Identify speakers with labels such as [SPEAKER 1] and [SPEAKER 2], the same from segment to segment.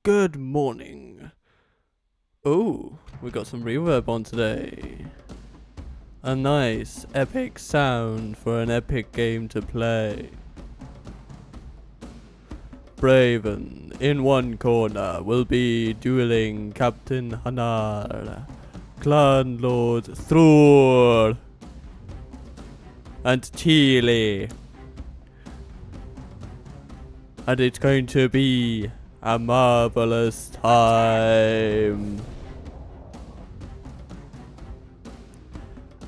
[SPEAKER 1] Good morning. Oh, we got some reverb on today. A nice, epic sound for an epic game to play. Bregven, in one corner, will be dueling Captain Harad, Clan Lord Thor, and Chile. And it's going to be a marvelous time.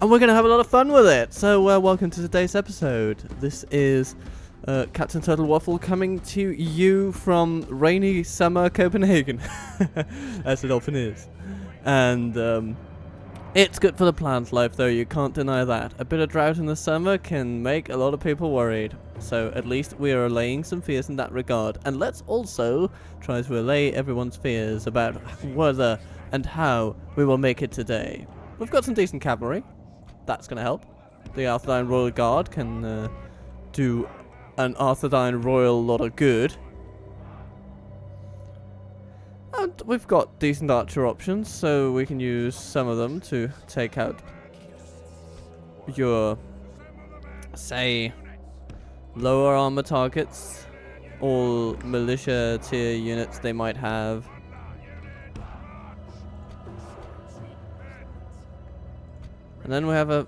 [SPEAKER 1] And we're going to have a lot of fun with it. So welcome to today's episode. This is Captain Turtle Waffle coming to you from rainy summer Copenhagen. As it often is. And it's good for the plant life though, you can't deny that. A bit of drought in the summer can make a lot of people worried. So at least we are allaying some fears in that regard. And let's also try to allay everyone's fears about whether and how we will make it today. We've got some decent cavalry. That's going to help. The Arthurdine Royal Guard can do an Arthurdine Royal lot of good. And we've got decent archer options, so we can use some of them to take out your, say, lower armor targets, all militia tier units they might have. And then we have a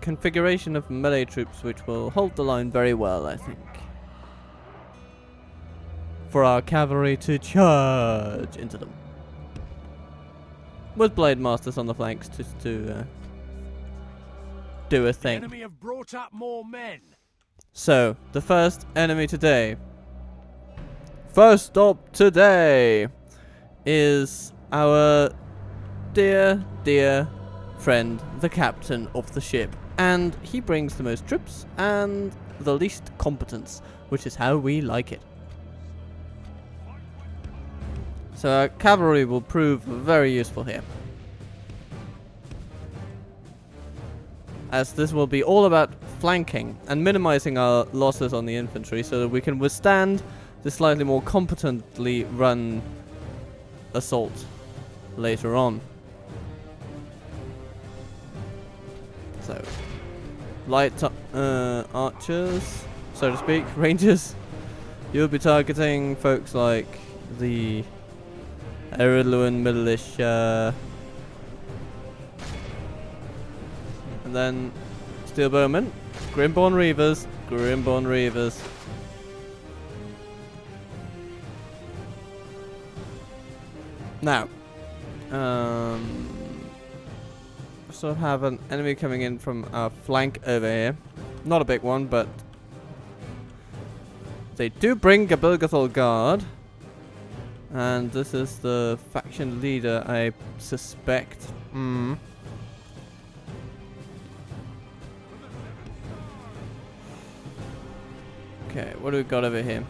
[SPEAKER 1] configuration of melee troops which will hold the line very well, I think. For our cavalry to charge into them. With blade masters on the flanks just to do a thing.
[SPEAKER 2] The enemy have brought up more men.
[SPEAKER 1] So, the first enemy today. First stop today is our dear, dear friend, the captain of the ship. And he brings the most troops and the least competence, which is how we like it. So our cavalry will prove very useful here. As this will be all about flanking and minimizing our losses on the infantry so that we can withstand the slightly more competently run assault later on. So, light archers, so to speak, rangers. You'll be targeting folks like the Heorot militia, and then steel bowmen, Grimborn reavers, Grimborn reavers. Now, sort of have an enemy coming in from our flank over here. Not a big one, but they do bring a Bilgathol guard. And this is the faction leader, I suspect. Okay, what do we got over here?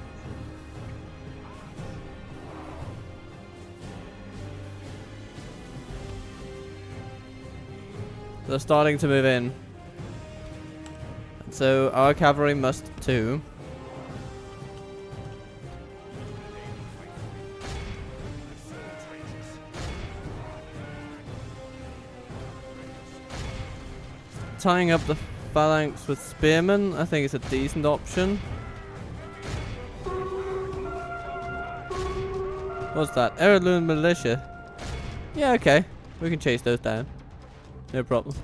[SPEAKER 1] They're starting to move in. And so our cavalry must too. Tying up the phalanx with spearmen, I think it's a decent option. What's that? Heorot militia. Yeah, okay. We can chase those down. No problem.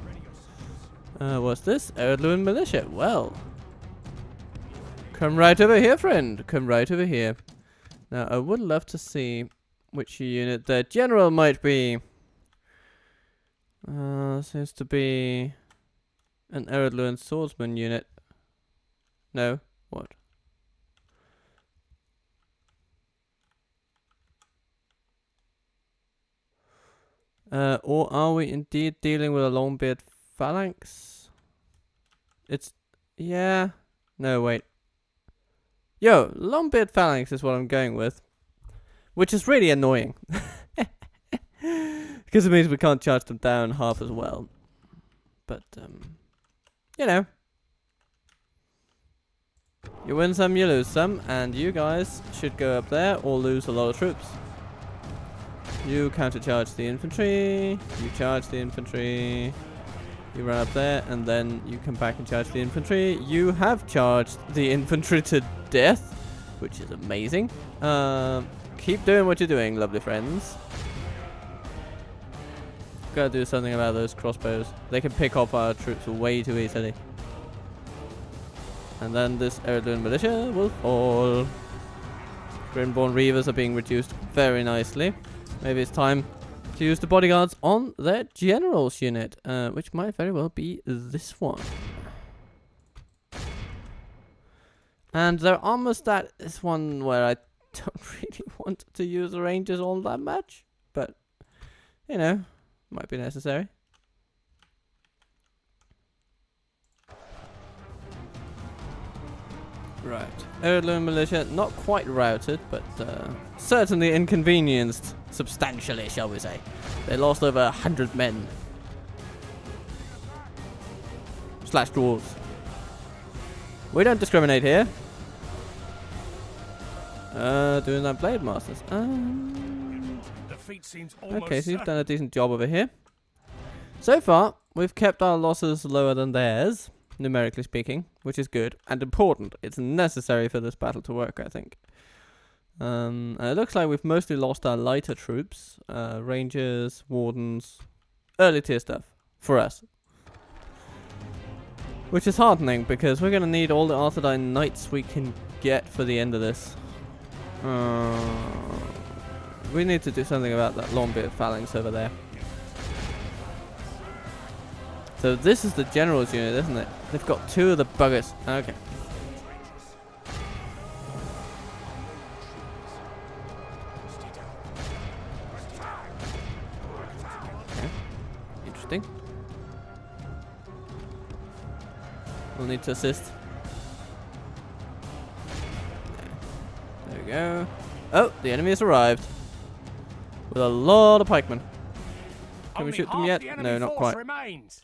[SPEAKER 1] What's this? Heorot militia. Well. Come right over here, friend. Come right over here. Now, I would love to see which unit their general might be. Seems to be an Heorot swordsman unit. No? What? Or are we indeed dealing with a Longbeard phalanx? It's... yeah. No, wait. Yo, Longbeard phalanx is what I'm going with. Which is really annoying. Because it means we can't charge them down half as well. But, you know. You win some, you lose some, and you guys should go up there or lose a lot of troops. You countercharge the infantry, you charge the infantry, you run up there, and then you come back and charge the infantry. You have charged the infantry to death, which is amazing. Keep doing what you're doing, lovely friends. Gotta do something about those crossbows. They can pick off our troops way too easily. And then this Heorot militia will fall. Grimborn Reavers are being reduced very nicely. Maybe it's time to use the bodyguards on their general's unit, which might very well be this one. And their armor stat is one where I don't really want to use the rangers all that much, but you know, might be necessary. Right, Heorot militia not quite routed, but certainly inconvenienced substantially, shall we say. They lost over 100 men. Slash dwarves. We don't discriminate here. Doing that blade masters.
[SPEAKER 2] Defeat seems almost
[SPEAKER 1] Okay, so you've done a decent job over here. So far, we've kept our losses lower than theirs, numerically speaking, which is good and important. It's necessary for this battle to work, I think. And it looks like we've mostly lost our lighter troops, rangers, wardens, early tier stuff for us. Which is heartening because we're going to need all the Arthurdine knights we can get for the end of this. We need to do something about that Longbeard phalanx over there. So this is the general's unit, isn't it? They've got two of the buggers. Okay. Okay. Interesting. We'll need to assist. There we go. Oh, the enemy has arrived. With a lot of pikemen. Can we shoot them yet? No, not quite.
[SPEAKER 2] Remains.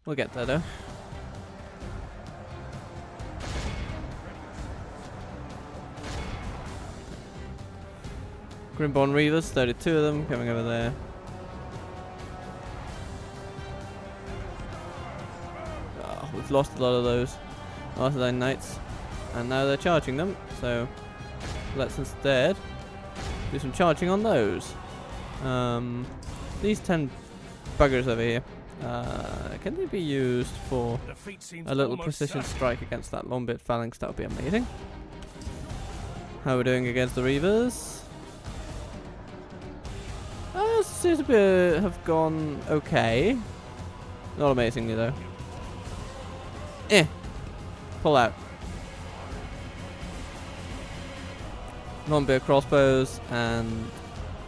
[SPEAKER 1] We'll get there though. Grimborn Reavers, 32 of them coming over there. Oh, we've lost a lot of those Arthurdine knights. And now they're charging them, so let's instead do some charging on those. These 10 buggers over here. Can they be used for a little precision strike against that Longbeard phalanx? That would be amazing. How are we doing against the Reavers? Seems to be, have gone okay. Not amazingly though. Pull out. Longbeard crossbows and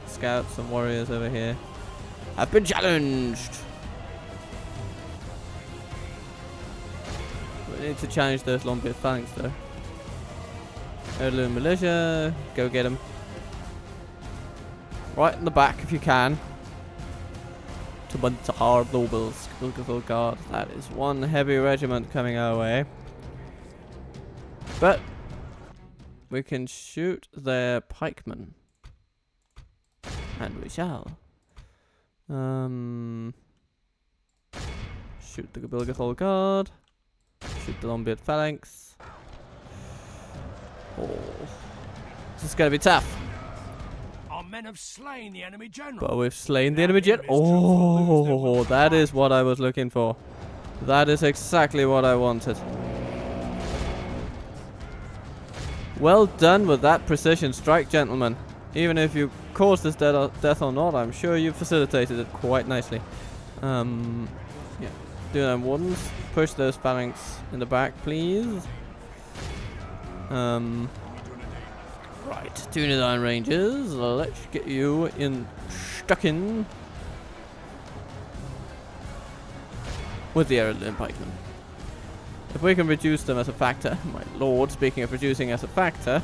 [SPEAKER 1] scouts and warriors over here have been challenged. We need to challenge those Longbeard phalanx though. Heirloom militia, go get them. Right in the back if you can. To Buntar Nobles, Guldur Guard. That is one heavy regiment coming our way. But we can shoot their pikemen. And we shall. Shoot the Guldur Guard. Shoot the Longbeard phalanx. Oh, this is gonna be tough.
[SPEAKER 2] Our men have slain the enemy general.
[SPEAKER 1] But we've slain the enemy general. Oh, that is what I was looking for. That is exactly what I wanted. Well done with that precision strike, gentlemen. Even if you caused this death or not, I'm sure you facilitated it quite nicely. Yeah. Do them wardens. Push those phalanx in the back, please. Right, Dunedin Rangers. Let's get you stuck in with the Heorot pikemen. If we can reduce them as a factor, my lord, speaking of reducing as a factor,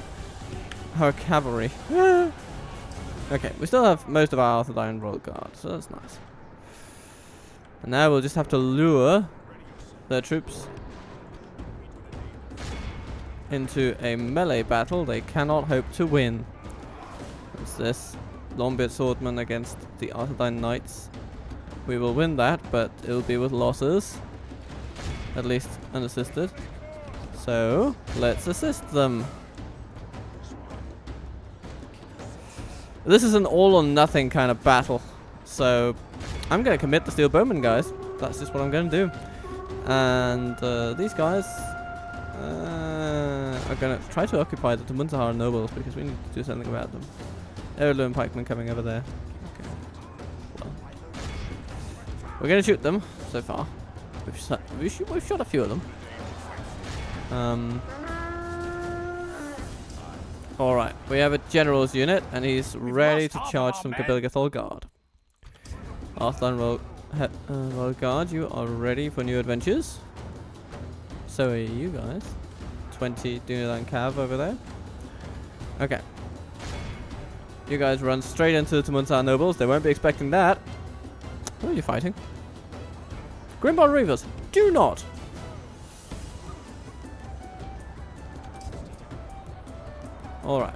[SPEAKER 1] our cavalry. Okay, we still have most of our Arthurdine Royal Guard, so that's nice. And now we'll just have to lure their troops into a melee battle, they cannot hope to win. What's this? Longbeard Swordman against the Arthedain Knights. We will win that, but it'll be with losses. At least unassisted. So, let's assist them. This is an all or nothing kind of battle. So, I'm going to commit the Steel Bowman, guys. That's just what I'm going to do. And these guys are going to try to occupy the Munzahar nobles because we need to do something about them. Heirloom pikemen coming over there. Okay. Well, we're going to shoot them so far. We've shot a few of them. Alright, we have a general's unit, and he's ready to charge some Kabilgathol Guard. Arthedain Royal Guard, you are ready for new adventures. So are you guys. 20 Dunedain Cav over there. Okay. You guys run straight into the Munzahar nobles. They won't be expecting that. Who are you fighting? Grimbon Reavers, do not! Alright.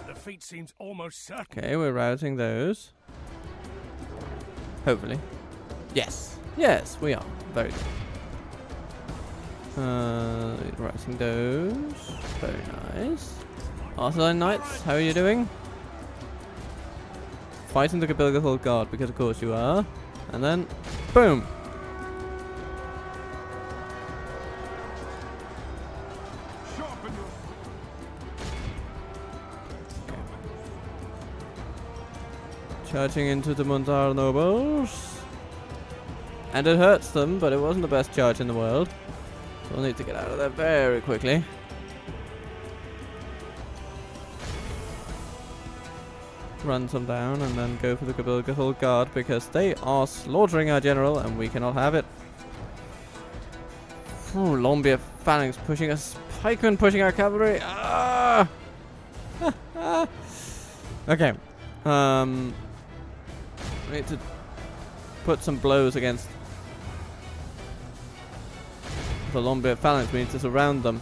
[SPEAKER 2] The feat seems almost certain.
[SPEAKER 1] Okay, we're routing those. Hopefully. Yes. Yes, we are. Very good. Routing those. Very nice. Arthedain Knights, how are you doing? Fighting the Kabilgathol Guard, because of course you are. And then, boom! Charging into the Munzahar nobles. And it hurts them, but it wasn't the best charge in the world. So we'll need to get out of there very quickly. Run some down and then go for the Kabilgathol Guard because they are slaughtering our general and we cannot have it. Ooh, Longbeard Phalanx pushing us. Pikemen pushing our cavalry. Ah! Okay. We need to put some blows against the Longbeard Phalanx. We need to surround them.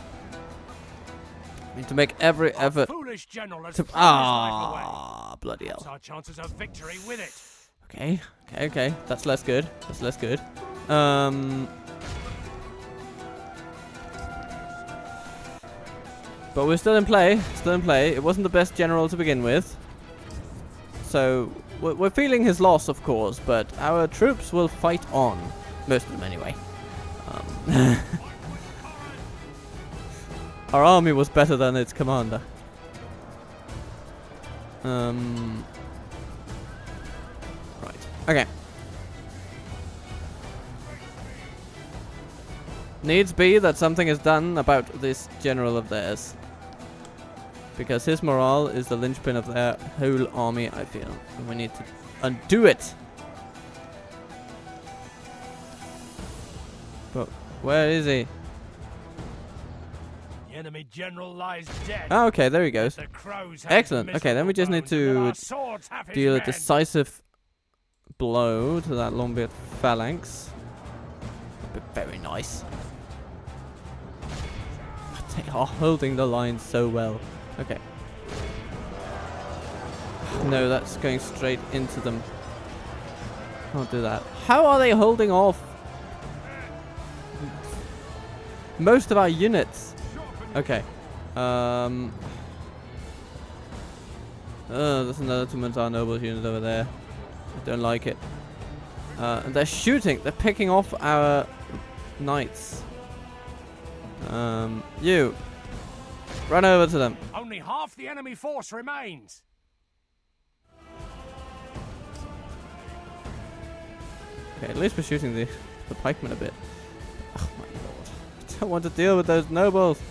[SPEAKER 1] We need to make every effort to... Ah, bloody hell.
[SPEAKER 2] Our chances of victory with it.
[SPEAKER 1] Okay, okay. That's less good. That's less good. But we're still in play. Still in play. It wasn't the best general to begin with. So, we're feeling his loss, of course, but our troops will fight on. Most of them, anyway. Our army was better than its commander. Right. Okay. Needs be that something is done about this general of theirs. Because his morale is the linchpin of their whole army, I feel. And we need to undo it. But where is he?
[SPEAKER 2] The enemy general lies dead.
[SPEAKER 1] Oh, okay, there he goes.
[SPEAKER 2] The crows have
[SPEAKER 1] Excellent. Okay, then we just need to deal a decisive blow to that Longbeard Phalanx. Very nice. They are holding the line so well. Okay. No, that's going straight into them. Can't do that. How are they holding off most of our units? Okay. There's another Munzahar nobles unit over there. I don't like it. And they're shooting. They're picking off our knights. You. Run over to them.
[SPEAKER 2] Only half the enemy force remains.
[SPEAKER 1] Okay, at least we're shooting the pikemen a bit. Oh my lord. I don't want to deal with those nobles.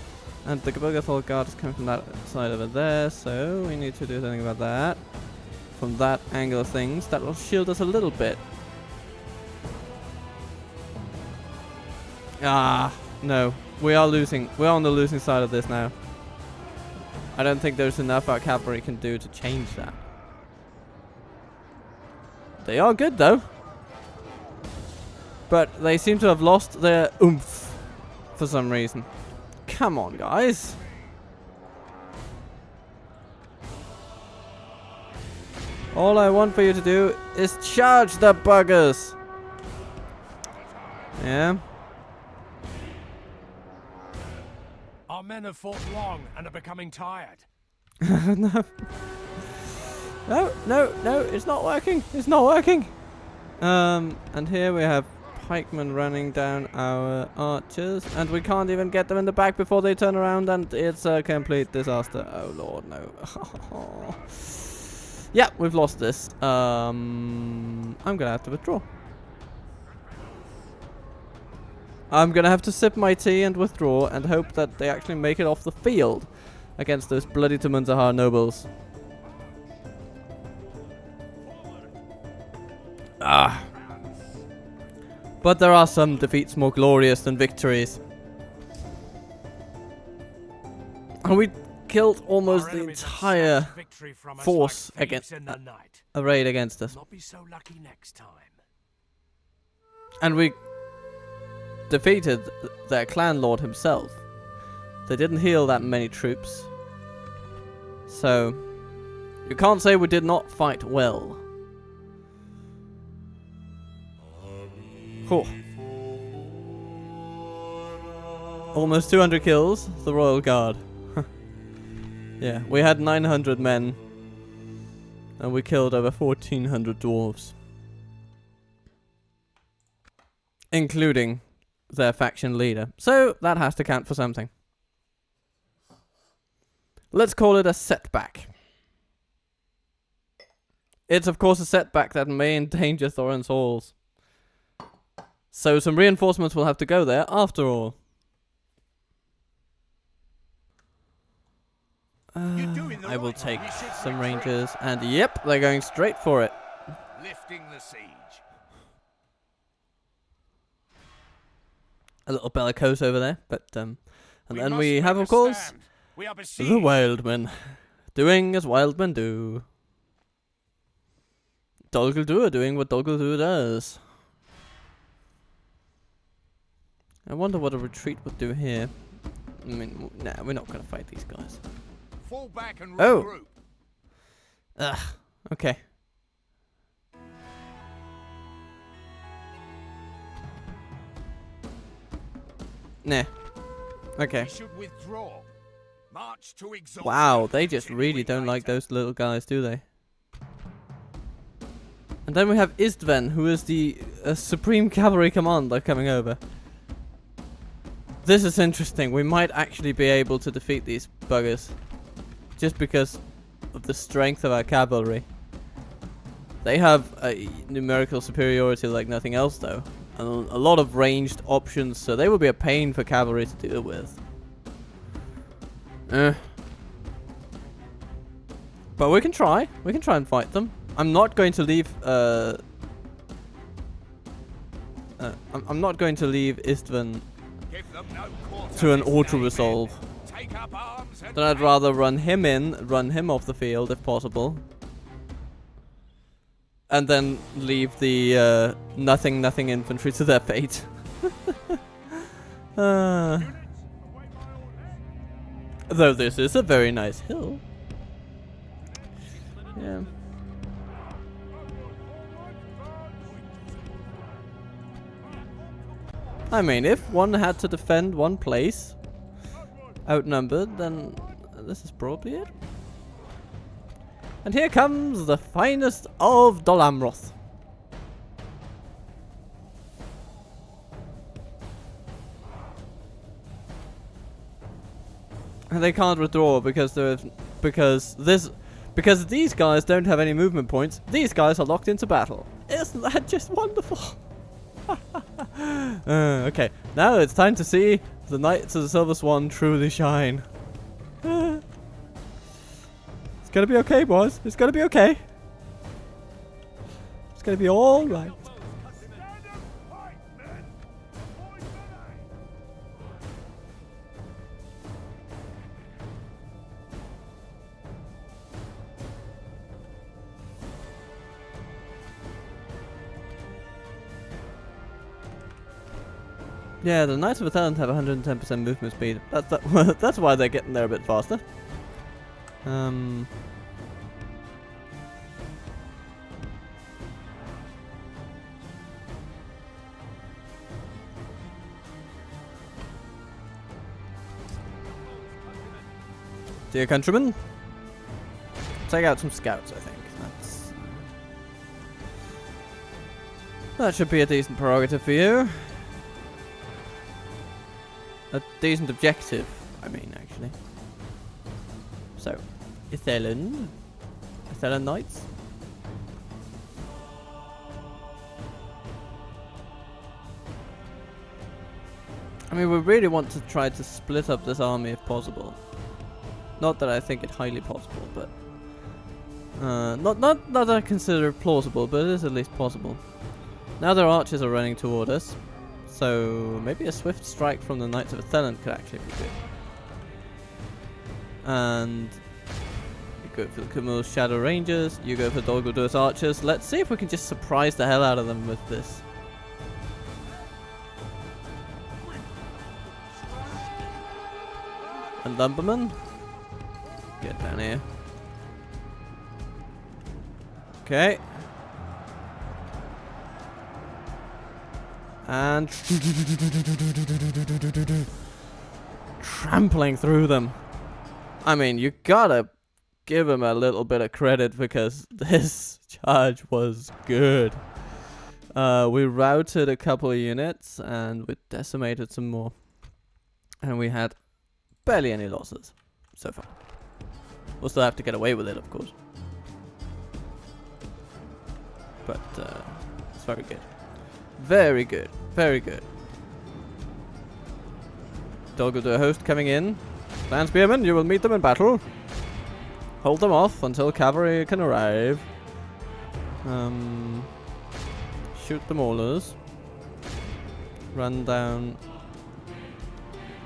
[SPEAKER 1] And the Kabilgathol Guard is coming from that side over there, so we need to do something about that. From that angle of things, that will shield us a little bit. Ah, no. We are losing. We're on the losing side of this now. I don't think there's enough our cavalry can do to change that. They are good though. But they seem to have lost their oomph for some reason. Come on, guys. All I want for you to do is charge the buggers. Yeah.
[SPEAKER 2] Our men have fought long and are becoming tired.
[SPEAKER 1] No. No, it's not working. It's not working. And here we have pikemen running down our archers, and we can't even get them in the back before they turn around, and it's a complete disaster. Oh lord, no. Yeah, we've lost this. I'm gonna have to withdraw. I'm gonna have to sip my tea and withdraw and hope that they actually make it off the field against those bloody Tumunzahar nobles. Ah. But there are some defeats more glorious than victories. And we killed almost the entire force against a raid against us.
[SPEAKER 2] Not be so lucky next time.
[SPEAKER 1] And we defeated their clan lord himself. They didn't heal that many troops. So you can't say we did not fight well. Cool. Almost 200 kills, the Royal Guard. Yeah, we had 900 men. And we killed over 1,400 dwarves. Including their faction leader. So, that has to count for something. Let's call it a setback. It's of course a setback that may endanger Thorin's halls. So some reinforcements will have to go there after all. I will take some rangers, and yep, they're going straight for it.
[SPEAKER 2] Lifting the siege.
[SPEAKER 1] A little bellicose over there, but and then we have, of course, the wildmen doing as wildmen do. Dol Guldur doing what Dol Guldur does. I wonder what a retreat would do here. I mean, nah, we're not going to fight these guys.
[SPEAKER 2] Fall back and regroup.
[SPEAKER 1] Ugh, okay. Nah. Okay.
[SPEAKER 2] We should withdraw. March to exhaustion.
[SPEAKER 1] Wow, they just really don't like those little guys, do they? And then we have Istvan, who is the Supreme Cavalry Commander coming over. This is interesting. We might actually be able to defeat these buggers. Just because of the strength of our cavalry. They have a numerical superiority like nothing else though. And a lot of ranged options, so they will be a pain for cavalry to deal with. But we can try. We can try and fight them. I'm not going to leave I'm not going to leave Istvan to an auto-resolve. Then I'd rather run him off the field if possible. And then leave the nothing infantry to their fate. Though this is a very nice hill. Yeah. I mean, if one had to defend one place, outnumbered, then this is probably it. And here comes the finest of Dol Amroth. And they can't withdraw because these guys don't have any movement points. These guys are locked into battle. Isn't that just wonderful? Okay, now it's time to see the Knights of the Silver Swan truly shine. It's gonna be okay, boys. It's gonna be okay. It's gonna be all right. Yeah, the Knights of the Talent have 110% movement speed. That's why they're getting there a bit faster. Dear countrymen, take out some scouts, I think. That should be a decent prerogative for you. A decent objective, I mean, actually. So, Ithelen Knights. I mean, we really want to try to split up this army if possible. Not that I think it highly possible, but not that I consider it plausible, but it is at least possible. Now their archers are running toward us, so maybe a swift strike from the Knights of Athelland could actually be good. And you go for the Kumul's Shadow Rangers, you go for Dol Guldur's archers. Let's see if we can just surprise the hell out of them with this. And Lumberman, get down here. Okay. And trampling through them. I mean, you gotta give him a little bit of credit because this charge was good. We routed a couple of units and we decimated some more. And we had barely any losses so far. We'll still have to get away with it, of course. But it's very good. Very good. Very good. Dol Guldur host coming in. Land spearmen, you will meet them in battle. Hold them off until cavalry can arrive. Shoot the maulers. Run down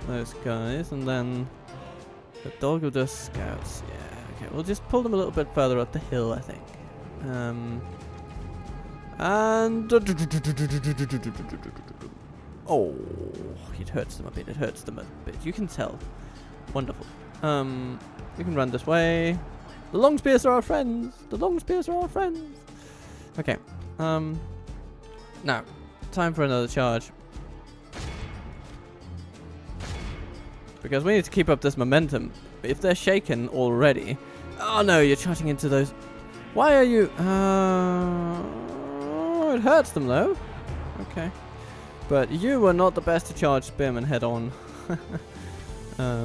[SPEAKER 1] those guys, and then the Dol Guldur scouts. Yeah, okay. We'll just pull them a little bit further up the hill, I think. And oh, it hurts them a bit. It hurts them a bit. You can tell. Wonderful. You can run this way. The long spears are our friends. The long spears are our friends. Okay. Now, time for another charge. Because we need to keep up this momentum. If they're shaken already, oh no, you're charging into those. Why are you? It hurts them though. Okay. But you were not the best to charge spearmen head on. Yeah.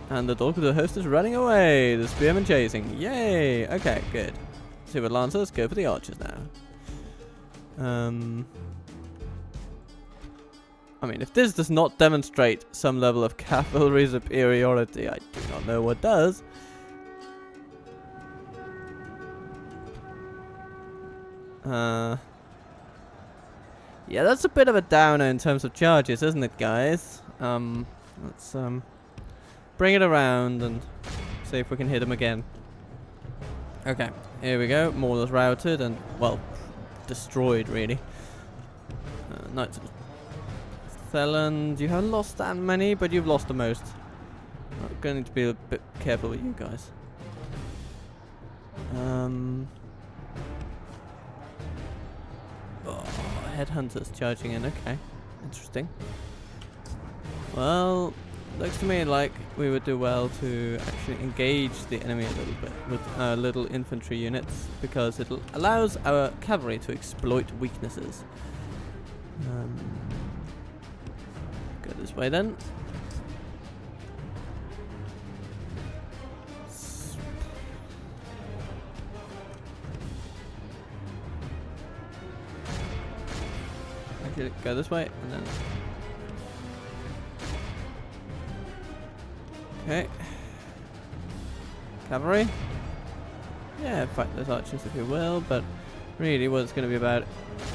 [SPEAKER 1] And the Dol Guldur host is running away. The spearmen chasing. Yay! Okay, good. Super lancers, go for the archers now. I mean, if this does not demonstrate some level of cavalry superiority, I do not know what does. Yeah, that's a bit of a downer in terms of charges, isn't it, guys? Let's bring it around and see if we can hit him again. Okay, here we go. Maulers routed and, well, destroyed, really. Knights of Athelland, you haven't lost that many, but you've lost the most. I'm going to need to be a bit careful with you guys. Oh, headhunters charging in. Okay, interesting. Well, looks to me like we would do well to actually engage the enemy a little bit with our little infantry units, because it allows our cavalry to exploit weaknesses. Go this way then. Actually, go this way and then. Okay. Cavalry. Yeah, fight those archers if you will, but really what it's going to be about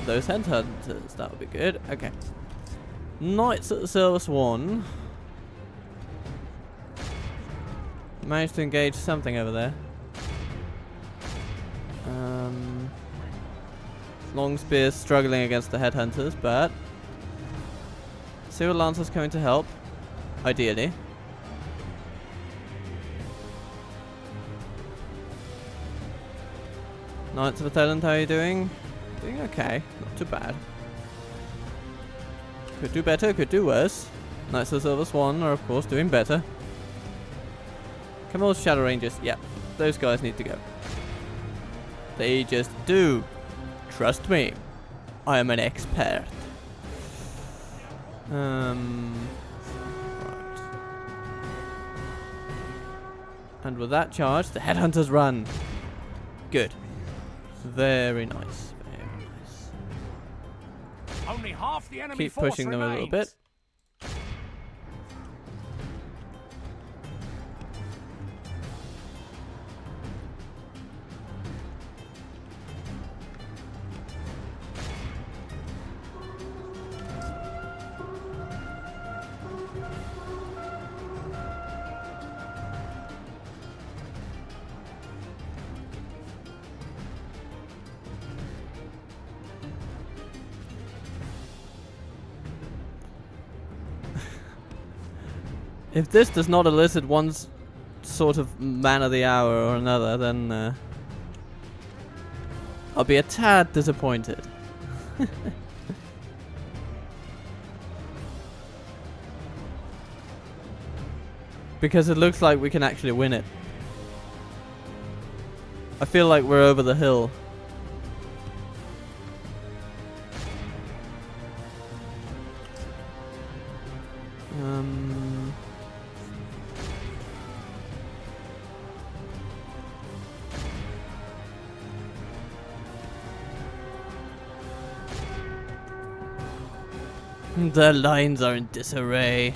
[SPEAKER 1] those headhunters. That would be good. Okay. Knights at the Silver Swan. Managed to engage something over there. Long spears struggling against the headhunters, but Silver Lancer's coming to help, ideally. Knights of the Thailand, how are you doing? Doing okay, not too bad. Could do better, could do worse. Knights of the Silver Swan are of course doing better. Camille's Shadow Rangers, yeah, those guys need to go. They just do. Trust me, I am an expert. Right. And with that charge, the headhunters run. Good. Very nice. Very nice.
[SPEAKER 2] Only half the enemy
[SPEAKER 1] Keep
[SPEAKER 2] force
[SPEAKER 1] pushing them a little
[SPEAKER 2] remains.
[SPEAKER 1] bit. If this does not elicit one sort of man of the hour or another, then I'll be a tad disappointed. Because it looks like we can actually win it. I feel like we're over the hill. The lines are in disarray.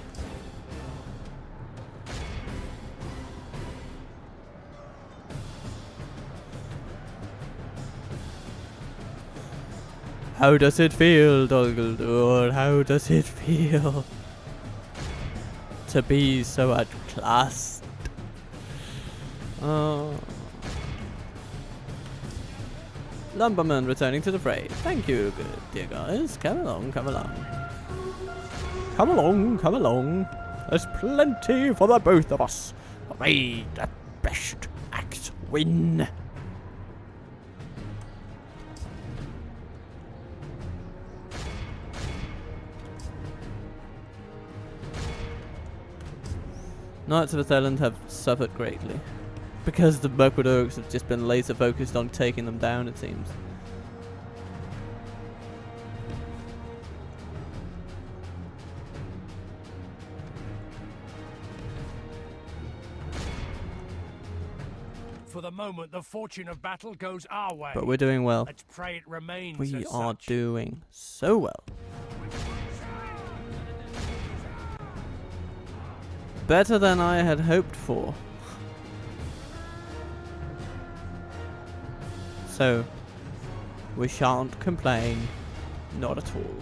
[SPEAKER 1] How does it feel, Dol Guldur? How does it feel to be so outclassed? Oh. Lumberman returning to the fray. Thank you, good dear guys. Come along, come along. Come along, come along. There's plenty for the both of us. May the best axe win. Knights of the Thailand have suffered greatly. Because the Mirkwood Orcs have just been laser focused on taking them down, it seems.
[SPEAKER 2] For the moment, the fortune of battle goes our way.
[SPEAKER 1] But we're doing well.
[SPEAKER 2] Let's pray it remains
[SPEAKER 1] We
[SPEAKER 2] as
[SPEAKER 1] are
[SPEAKER 2] such.
[SPEAKER 1] doing so well. Better than I had hoped for. So, we shan't complain. Not at all.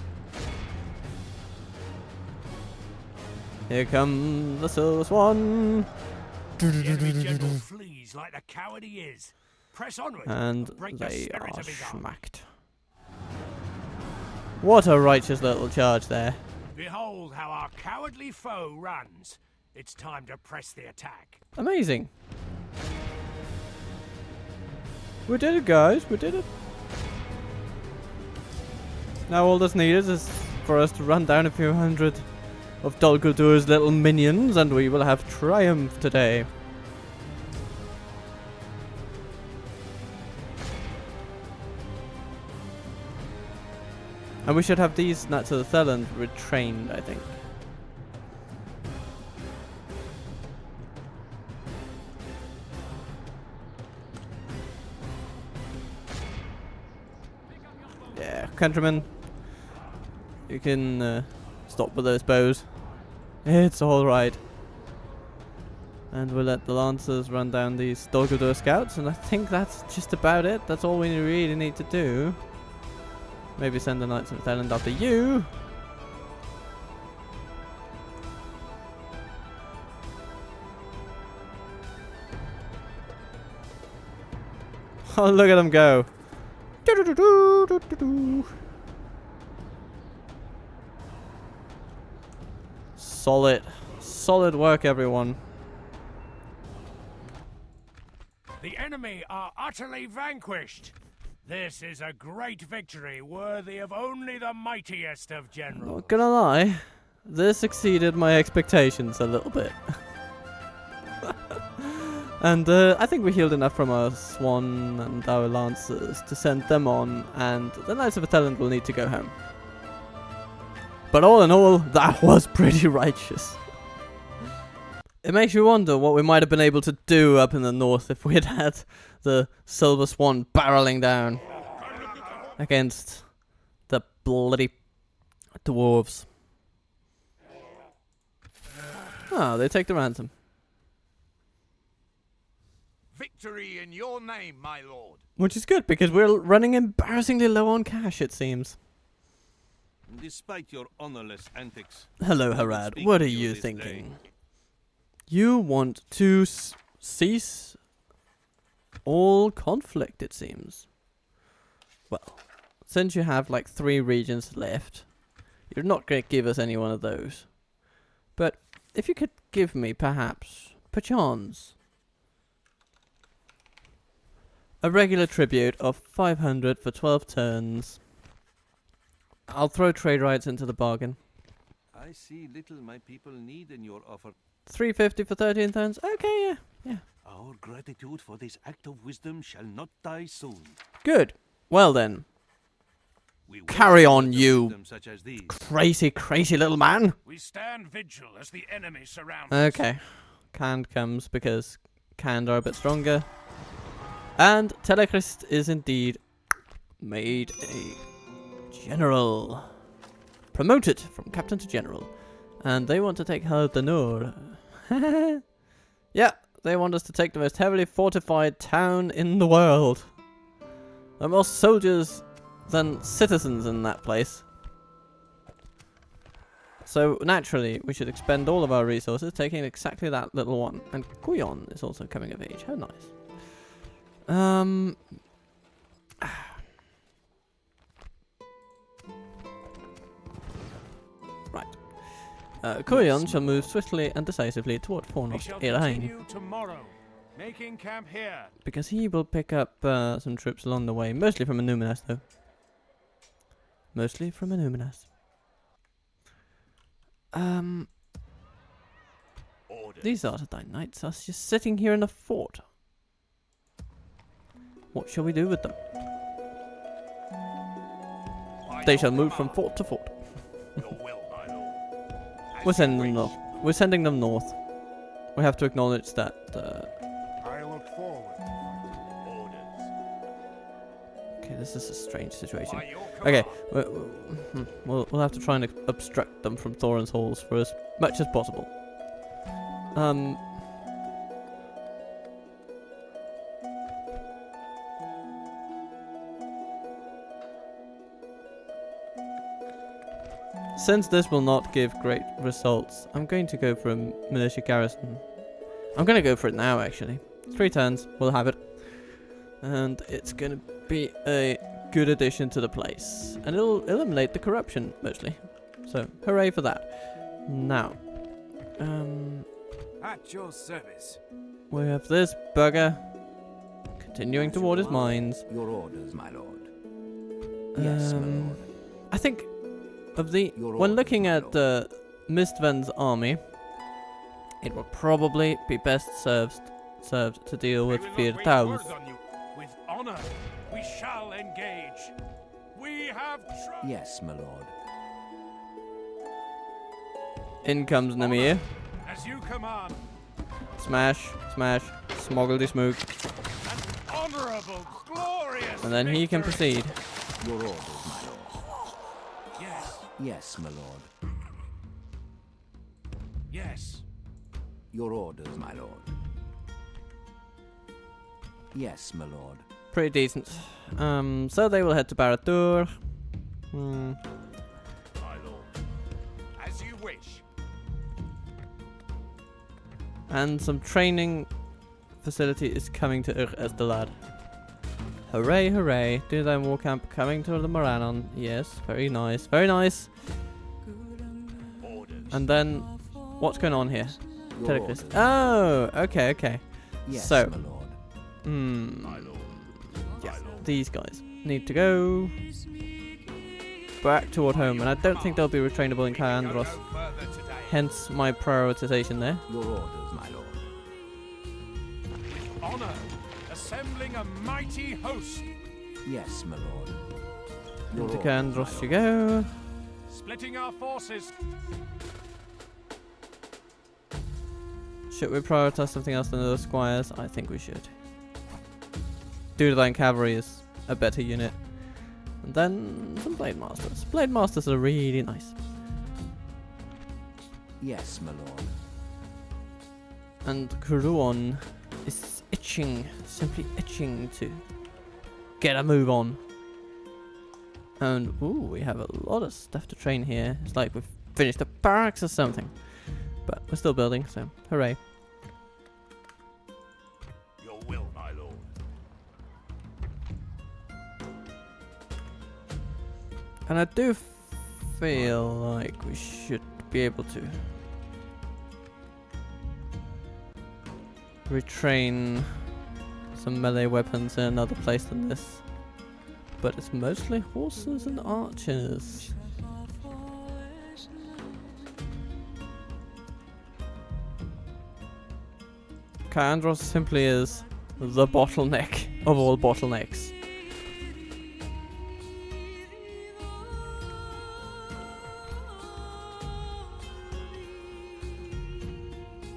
[SPEAKER 1] Here comes the Silver Swan.
[SPEAKER 2] The enemy general flees like the coward he is. Press onward.
[SPEAKER 1] And
[SPEAKER 2] break the
[SPEAKER 1] they
[SPEAKER 2] spirit
[SPEAKER 1] are
[SPEAKER 2] of his arm.
[SPEAKER 1] schmacked. What a righteous little charge there.
[SPEAKER 2] Behold how our cowardly foe runs. It's time to press the attack.
[SPEAKER 1] Amazing. We did it, guys. We did it. Now all that's needed is for us to run down a few hundred of Dol Guldur's little minions, and we will have triumph today. And we should have these Knights of the Thailand retrained, I think. Yeah, countrymen, you can stop with those bows. It's alright. And we'll let the Lancers run down these Dol Guldur scouts, and I think that's just about it. That's all we really need to do. Maybe send the Knights of the Thailand after you. Oh, look at them go. Solid work, everyone.
[SPEAKER 2] The enemy are utterly vanquished. This is a great victory worthy of only the mightiest of generals.
[SPEAKER 1] Not gonna lie, this exceeded my expectations a little bit. And I think we healed enough from our swan and our lancers to send them on, and the Knights of Atellan will need to go home. But all in all, that was pretty righteous. It makes you wonder what we might have been able to do up in the north if we had had the Silver Swan barreling down against the bloody dwarves. Oh, they take the ransom.
[SPEAKER 3] Victory in your name, my lord.
[SPEAKER 1] Which is good, because we're running embarrassingly low on cash, it seems.
[SPEAKER 4] Despite your honorless antics.
[SPEAKER 1] Hello, Harad. What are you thinking? You want to cease all conflict, it seems. Well, since you have like 3 regions left, you're not going to give us any one of those. But if you could give me, perchance, a regular tribute of 500 for 12 turns. I'll throw trade rights into the bargain.
[SPEAKER 4] I see little my people need in your offer.
[SPEAKER 1] 350 for 13 turns? Okay, yeah.
[SPEAKER 4] Our gratitude for this act of wisdom shall not die soon.
[SPEAKER 1] Good. Well then.
[SPEAKER 4] We will
[SPEAKER 1] Carry on,
[SPEAKER 4] wisdom
[SPEAKER 1] you
[SPEAKER 4] such as these.
[SPEAKER 1] crazy little man.
[SPEAKER 2] We stand vigil as the enemy surrounds
[SPEAKER 1] Okay. Canned comes because canned are a bit stronger. And Telechrist is indeed made a general. Promoted from captain to general. And they want to take Harad the Nur. Yeah, they want us to take the most heavily fortified town in the world. There are more soldiers than citizens in that place. So naturally, we should expend all of our resources taking exactly that little one. And Guyon is also coming of age. How nice. Right. Guyon shall move swiftly and decisively toward
[SPEAKER 2] We
[SPEAKER 1] Fornos
[SPEAKER 2] shall
[SPEAKER 1] Elaine,
[SPEAKER 2] continue tomorrow, making camp here.
[SPEAKER 1] because he will pick up some troops along the way, mostly from Anuminas though. Mostly from Anuminas. These Artadine knights are just sitting here in the fort. What shall we do with them? They shall move from fort to fort.
[SPEAKER 2] Your will, my lord. As
[SPEAKER 1] We're
[SPEAKER 2] you
[SPEAKER 1] sending them
[SPEAKER 2] wish.
[SPEAKER 1] north. We're sending them north. We have to acknowledge that.
[SPEAKER 2] I look forward to orders.
[SPEAKER 1] Okay, this is a strange situation.
[SPEAKER 2] By your
[SPEAKER 1] Okay,
[SPEAKER 2] command.
[SPEAKER 1] we'll have to try and obstruct them from Thorin's halls for as much as possible. Since this will not give great results, I'm going to go for a militia garrison. I'm going to go for it now, actually. 3 turns, we'll have it. And it's going to be a good addition to the place. And it'll eliminate the corruption, mostly. So, hooray for that. Now,
[SPEAKER 3] At your service.
[SPEAKER 1] we have this bugger continuing toward his mines.
[SPEAKER 3] Your orders, my lord. Yes, my lord.
[SPEAKER 1] I think of the
[SPEAKER 3] Your
[SPEAKER 1] when
[SPEAKER 3] orders,
[SPEAKER 1] looking
[SPEAKER 3] my
[SPEAKER 1] at Mistven's army, it will probably be best served to deal with
[SPEAKER 2] We will not waste
[SPEAKER 1] Firtaus.
[SPEAKER 2] words on you. With honor, we shall engage. We have tried.
[SPEAKER 3] Yes, my lord.
[SPEAKER 1] In comes Namir.
[SPEAKER 2] As you command,
[SPEAKER 1] Smash, smash, smoggledy smoke.
[SPEAKER 2] an honorable, glorious.
[SPEAKER 1] And then he can
[SPEAKER 2] victory.
[SPEAKER 1] proceed.
[SPEAKER 3] Your orders, my lord.
[SPEAKER 2] Yes,
[SPEAKER 3] Yes, my lord.
[SPEAKER 2] yes.
[SPEAKER 3] Your orders, my lord. Yes, my lord.
[SPEAKER 1] Pretty decent. So they will head to Barad-dûr.
[SPEAKER 2] My lord. As you wish.
[SPEAKER 1] And some training facility is coming to Ur-Esdelad. Hooray, hooray. Do then war camp coming to the Moranon. Yes, very nice. Very nice. And then, what's going on here? Telechrist. Oh, okay, okay.
[SPEAKER 3] Yes,
[SPEAKER 1] So,
[SPEAKER 3] my lord.
[SPEAKER 1] yeah, these guys need to go back toward home, and I don't think they'll be retrainable in Kaandros. Hence my prioritization there.
[SPEAKER 3] Your orders, my lord.
[SPEAKER 2] Honor, assembling a mighty host.
[SPEAKER 3] Yes, my lord. Your
[SPEAKER 1] Into
[SPEAKER 3] orders, my
[SPEAKER 1] Kaandros you
[SPEAKER 3] lord.
[SPEAKER 1] go.
[SPEAKER 2] Splitting our forces.
[SPEAKER 1] Should we prioritize something else than the squires? I think we should. Dudeline cavalry is a better unit. And then some blade masters. Blade masters are really nice.
[SPEAKER 3] Yes, my lord.
[SPEAKER 1] And Kuruon is itching, simply itching to get a move on. And ooh, we have a lot of stuff to train here. It's like we've finished a barracks or something. But we're still building, so hooray.
[SPEAKER 2] Your will, my lord.
[SPEAKER 1] And I do feel like we should be able to retrain some melee weapons in another place than this. But it's mostly horses and archers. Kaandros simply is the bottleneck of all bottlenecks.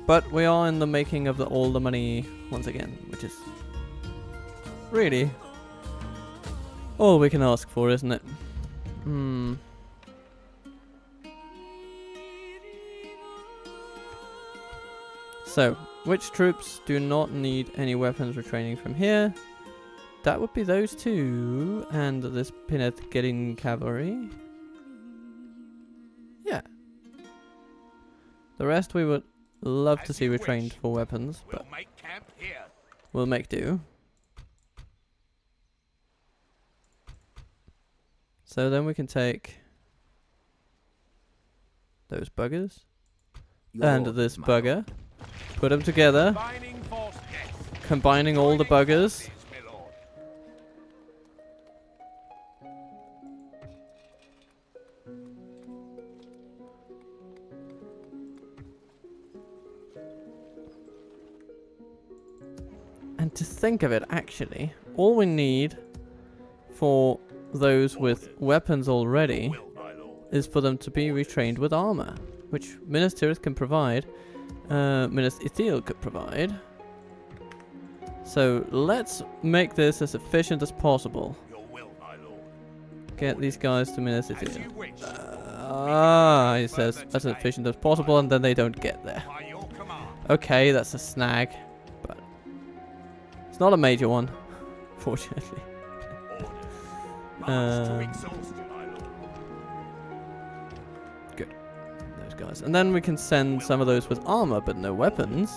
[SPEAKER 1] But we are in the making of all the money once again, which is really all we can ask for, isn't it? So, which troops do not need any weapons retraining from here? That would be those two, and this Pinnet getting cavalry. Yeah. The rest we would love to see retrained for weapons, but
[SPEAKER 2] We'll make camp here.
[SPEAKER 1] we'll make do. So then we can take those buggers
[SPEAKER 3] Your
[SPEAKER 1] and
[SPEAKER 3] orders,
[SPEAKER 1] this
[SPEAKER 3] my
[SPEAKER 1] bugger.
[SPEAKER 3] lord.
[SPEAKER 1] Put them together,
[SPEAKER 2] Combining force. Yes.
[SPEAKER 1] combining all the buggers.
[SPEAKER 2] Forces, my lord.
[SPEAKER 1] And to think of it, actually, all we need for those with weapons already
[SPEAKER 2] Will, my lord.
[SPEAKER 1] is for them to be retrained with armor, which Minas Tirith can provide, Minas Ithil could provide. So let's make this as efficient as possible.
[SPEAKER 2] Your will, my lord.
[SPEAKER 1] Get these guys to Minas
[SPEAKER 2] As
[SPEAKER 1] Ithil.
[SPEAKER 2] you wish.
[SPEAKER 1] He says as efficient as possible, and then they don't get there.
[SPEAKER 2] By your command.
[SPEAKER 1] Okay, that's a snag, but it's not a major one, fortunately.
[SPEAKER 2] Orders. March to
[SPEAKER 1] Um,
[SPEAKER 2] exhaustion, my lord.
[SPEAKER 1] Those guys. And then we can send some of those with armor, but no weapons.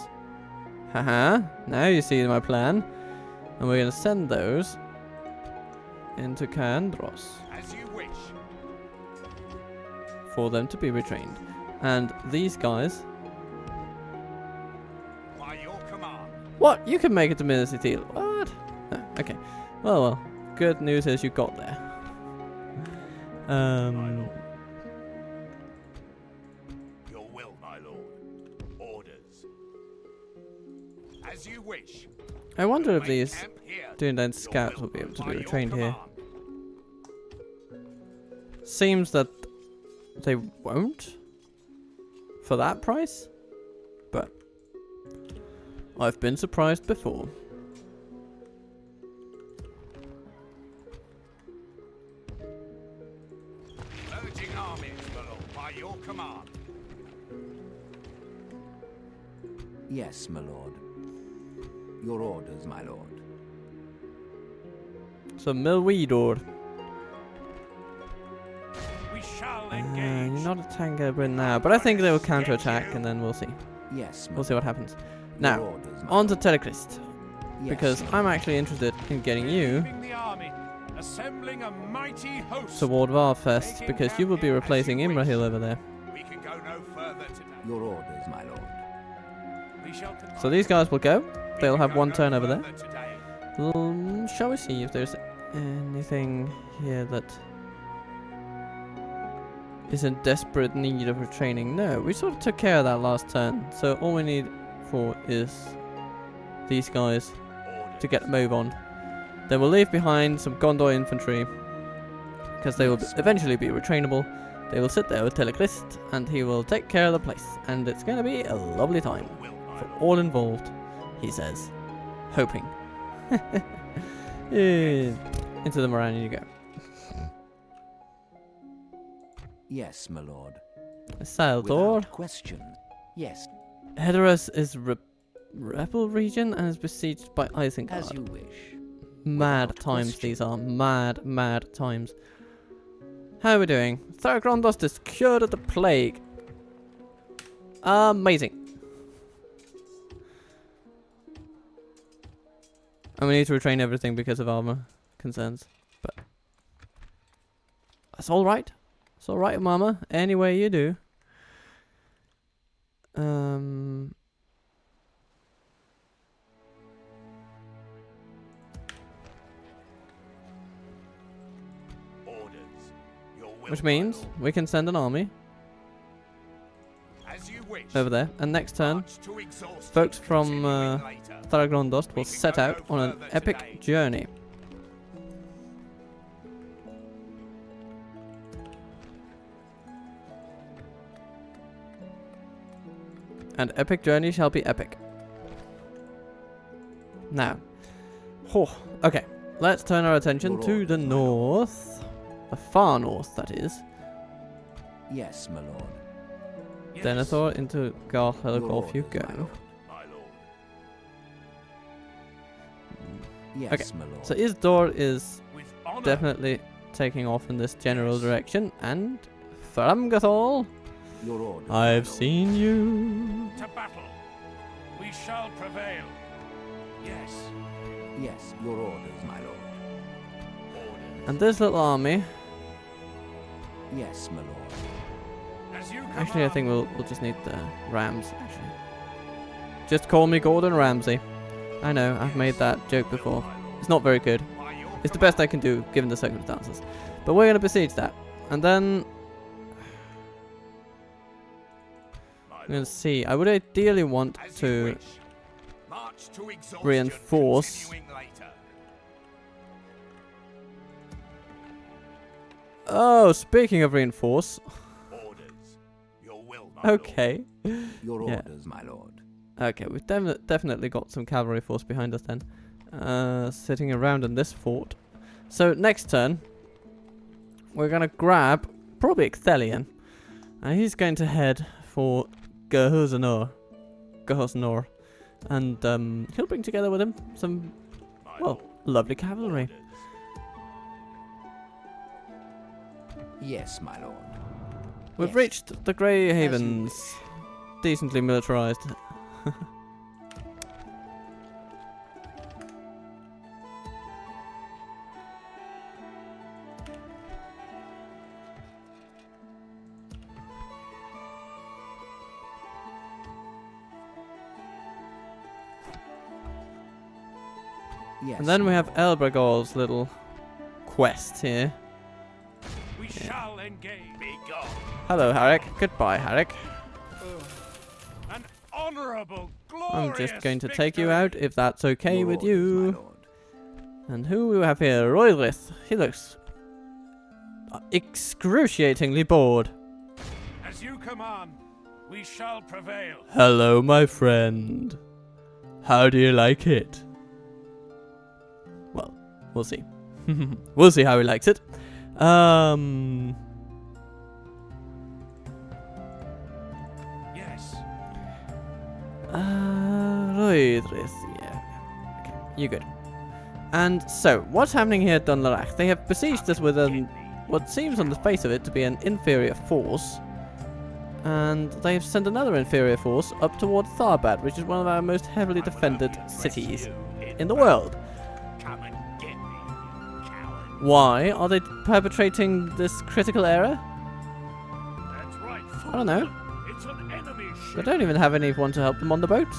[SPEAKER 1] Haha, now you see my plan. And we're going to send those into Kaandros
[SPEAKER 2] As you wish.
[SPEAKER 1] for them to be retrained. And these guys...
[SPEAKER 2] By your command.
[SPEAKER 1] What? You can make it to Minas Ithil. What? Oh, okay. Well. Good news is you got there.
[SPEAKER 2] My lord. Your will, my lord. Orders. As you wish.
[SPEAKER 1] I wonder if
[SPEAKER 2] Make
[SPEAKER 1] these
[SPEAKER 2] camp here.
[SPEAKER 1] Dunedin
[SPEAKER 2] Your
[SPEAKER 1] scouts
[SPEAKER 2] will,
[SPEAKER 1] will be able to
[SPEAKER 2] by
[SPEAKER 1] be
[SPEAKER 2] your
[SPEAKER 1] retrained here.
[SPEAKER 2] command.
[SPEAKER 1] Seems that they won't for that price, but I've been surprised before.
[SPEAKER 2] Urging armies, my lord. By your command.
[SPEAKER 3] Yes, my lord. Your orders, my lord.
[SPEAKER 1] So Milweedor,
[SPEAKER 2] We shall
[SPEAKER 1] you're
[SPEAKER 2] engage.
[SPEAKER 1] not a tanker right now, but I think they will counterattack, and then we'll see.
[SPEAKER 3] Yes, my
[SPEAKER 1] We'll see what happens.
[SPEAKER 3] Your
[SPEAKER 1] Now,
[SPEAKER 3] orders, my
[SPEAKER 1] on to
[SPEAKER 3] lord.
[SPEAKER 1] Telechrist. because I'm actually interested in getting you
[SPEAKER 2] Leaving the army, assembling a mighty host.
[SPEAKER 1] toward Varfest, because you will be replacing Imrahil over there.
[SPEAKER 2] We can go no further today.
[SPEAKER 3] Your orders, my lord.
[SPEAKER 2] We shall continue.
[SPEAKER 1] So these guys will go. They'll have one turn over there.
[SPEAKER 2] Further today.
[SPEAKER 1] Shall we see if there's anything here that is in desperate need of retraining? No, we sort of took care of that last turn. So all we need for is these guys to get a move on. Then we'll leave behind some Gondor infantry, because they will eventually be retrainable. They will sit there with Telechrist, and he will take care of the place. And it's going to be a lovely time for all involved, he says. Hoping. Into the Moran you go.
[SPEAKER 3] Yes, my lord.
[SPEAKER 1] Saldor.
[SPEAKER 3] Without question. Yes,
[SPEAKER 1] Heorot is rebel region and is besieged by Isengard.
[SPEAKER 3] as you wish.
[SPEAKER 1] Mad
[SPEAKER 3] Without
[SPEAKER 1] times
[SPEAKER 3] question.
[SPEAKER 1] these are. Mad times. How are we doing? Tharagondos is cured of the plague. Amazing. And we need to retrain everything because of armor concerns. But that's alright. It's alright, mama. Any way you do.
[SPEAKER 2] Orders. Your will,
[SPEAKER 1] Which
[SPEAKER 2] my
[SPEAKER 1] means
[SPEAKER 2] lord.
[SPEAKER 1] we can send an army
[SPEAKER 2] As you wish.
[SPEAKER 1] over there. And next turn,
[SPEAKER 2] March to exhaustion,
[SPEAKER 1] folks from
[SPEAKER 2] continuing later.
[SPEAKER 1] Tharagondos will
[SPEAKER 2] We can
[SPEAKER 1] set
[SPEAKER 2] go
[SPEAKER 1] out
[SPEAKER 2] no
[SPEAKER 1] on an
[SPEAKER 2] further
[SPEAKER 1] epic
[SPEAKER 2] today.
[SPEAKER 1] journey. And epic journey shall be epic. Now, okay, let's turn our attention to the north, the far north, that is.
[SPEAKER 3] Yes, my lord.
[SPEAKER 2] Yes,
[SPEAKER 1] Denethor into Gar
[SPEAKER 3] Your
[SPEAKER 1] Helgolf you
[SPEAKER 3] orders, my
[SPEAKER 1] go.
[SPEAKER 3] lord.
[SPEAKER 2] my lord.
[SPEAKER 3] Yes,
[SPEAKER 1] Okay,
[SPEAKER 3] my lord.
[SPEAKER 1] So Isdor is
[SPEAKER 2] With honor.
[SPEAKER 1] definitely taking off in this general direction, and Thramgathol,
[SPEAKER 3] Your orders, my
[SPEAKER 1] I've
[SPEAKER 3] lord.
[SPEAKER 1] seen you.
[SPEAKER 2] To battle. We shall prevail. Yes.
[SPEAKER 3] Yes, your orders, my lord.
[SPEAKER 2] Orders.
[SPEAKER 1] And this little army,
[SPEAKER 3] Yes, my lord.
[SPEAKER 2] As you
[SPEAKER 1] actually I
[SPEAKER 2] command.
[SPEAKER 1] think we'll just need the Rams, actually. Just call me Gordon Ramsay. I know, I've made that joke before. It's not very good.
[SPEAKER 2] By your
[SPEAKER 1] It's the best I can do, given the circumstances. But we're going to besiege that. And then,
[SPEAKER 2] command,
[SPEAKER 1] I'm going to see. I would ideally want
[SPEAKER 2] As you
[SPEAKER 1] to
[SPEAKER 2] wish. March to exhaustion,
[SPEAKER 1] reinforce.
[SPEAKER 2] continuing later.
[SPEAKER 1] Oh, speaking of reinforce.
[SPEAKER 2] Orders. Your will, my
[SPEAKER 1] Okay.
[SPEAKER 3] Your
[SPEAKER 1] Yeah.
[SPEAKER 3] orders, my lord.
[SPEAKER 1] Okay, we've definitely got some cavalry force behind us then. Sitting around in this fort. So next turn, we're going to grab probably Ixthelion. And he's going to head for Gehoznor. And he'll bring together with him some,
[SPEAKER 2] My
[SPEAKER 1] well,
[SPEAKER 2] lord.
[SPEAKER 1] lovely cavalry.
[SPEAKER 2] Orders.
[SPEAKER 3] Yes, my lord.
[SPEAKER 1] We've
[SPEAKER 3] Yes.
[SPEAKER 1] reached the Grey
[SPEAKER 3] As you
[SPEAKER 1] Havens. Decently militarized.
[SPEAKER 3] Yes.
[SPEAKER 1] And then we
[SPEAKER 3] my
[SPEAKER 1] have
[SPEAKER 3] lord.
[SPEAKER 1] Elbragol's little quest here.
[SPEAKER 2] We shall engage. Be gone.
[SPEAKER 1] Hello, Harrick. Goodbye, Harrick.
[SPEAKER 2] An honorable, glorious
[SPEAKER 1] I'm just going to take you
[SPEAKER 2] victory.
[SPEAKER 1] out if that's okay
[SPEAKER 3] Your
[SPEAKER 1] with
[SPEAKER 3] orders, my
[SPEAKER 1] you.
[SPEAKER 3] lord.
[SPEAKER 1] And who we have here? Roydrith. He looks excruciatingly bored.
[SPEAKER 2] As you command, we shall prevail.
[SPEAKER 1] Hello, my friend. How do you like it? Well, we'll see. We'll see how he likes it.
[SPEAKER 2] Yes.
[SPEAKER 1] Roydrith. Yeah. Okay, you good. And so, what's happening here at Dunlarach? They have besieged us with what seems on the face of it to be an inferior force. And they have sent another inferior force up towards Tharbad, which is one of our most heavily defended cities. in the world.
[SPEAKER 2] Come and get me, you coward.
[SPEAKER 1] Why are they perpetrating this critical error?
[SPEAKER 2] That's right.
[SPEAKER 1] I don't know.
[SPEAKER 2] It's an enemy
[SPEAKER 1] They
[SPEAKER 2] ship.
[SPEAKER 1] don't even have anyone to help them on the boats.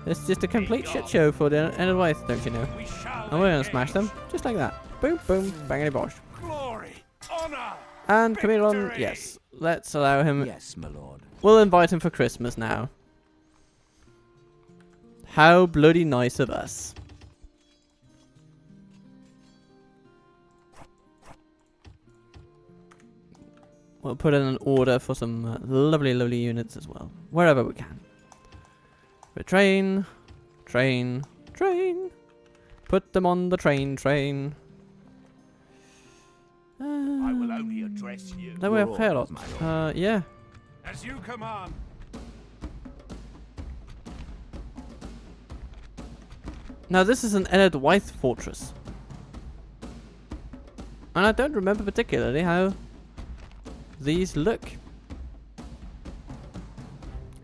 [SPEAKER 1] It's just a complete shit show for the Enterprise, don't you know?
[SPEAKER 2] We shall
[SPEAKER 1] And we're gonna
[SPEAKER 2] engage.
[SPEAKER 1] smash them, just like that. Boom, boom, bangity bosh.
[SPEAKER 2] Glory, honor.
[SPEAKER 1] And come here on,
[SPEAKER 2] Victory!
[SPEAKER 1] yes. Let's allow him.
[SPEAKER 3] Yes, my lord.
[SPEAKER 1] We'll invite him for Christmas now. How bloody nice of us. We'll put in an order for some lovely, lovely units as well. Wherever we can. Train, train, train. Put them on the train, train.
[SPEAKER 4] I will only address you.
[SPEAKER 1] Then we have
[SPEAKER 3] Your
[SPEAKER 1] Heorot.
[SPEAKER 3] orders, my lord.
[SPEAKER 1] Yeah.
[SPEAKER 2] As you command.
[SPEAKER 1] Now this is an Enid Wythe fortress. And I don't remember particularly how these look.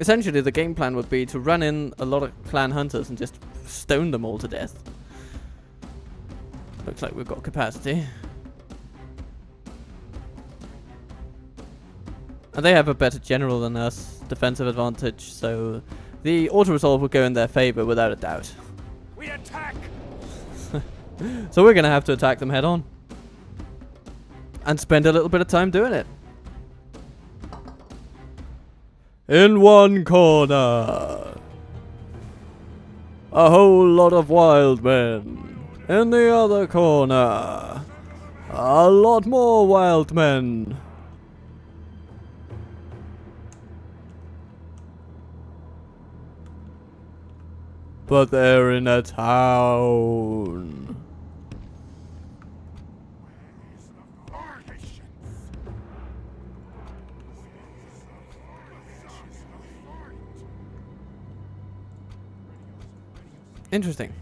[SPEAKER 1] Essentially the game plan would be to run in a lot of clan hunters and just stone them all to death. Looks like we've got capacity. And they have a better general than us, defensive advantage, so the auto-resolve will go in their favor without a doubt.
[SPEAKER 2] We attack.
[SPEAKER 1] So we're gonna have to attack them head on. And spend a little bit of time doing it. In one corner, a whole lot of wild men. In the other corner, a lot more wild men. But they're in a town. Interesting.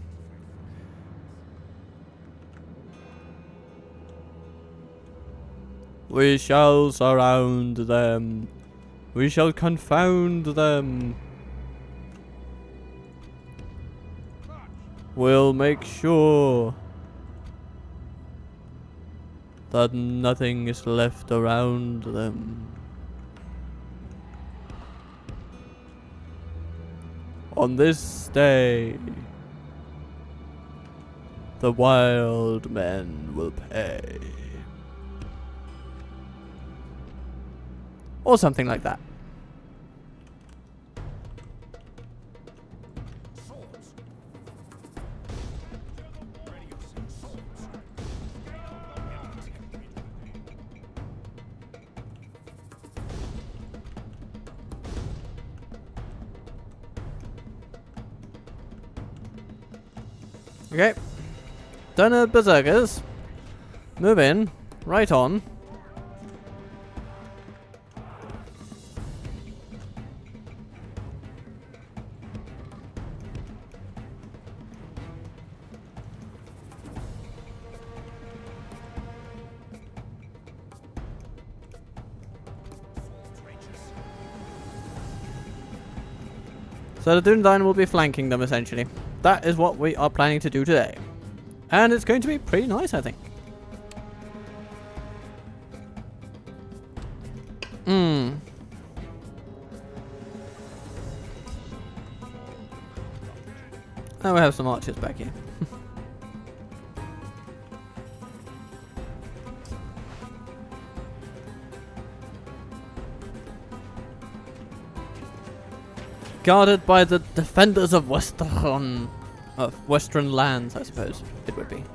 [SPEAKER 1] We shall surround them. We shall confound them. We'll make sure that nothing is left around them. On this day, the wild men will pay. Or something like that. Okay. Done at berserkers. Move in. Right on. So the Dundine will be flanking them essentially. That is what we are planning to do today. And it's going to be pretty nice, I think. Now we have some archers back here. Guarded by the defenders of Western lands, I suppose it would be. And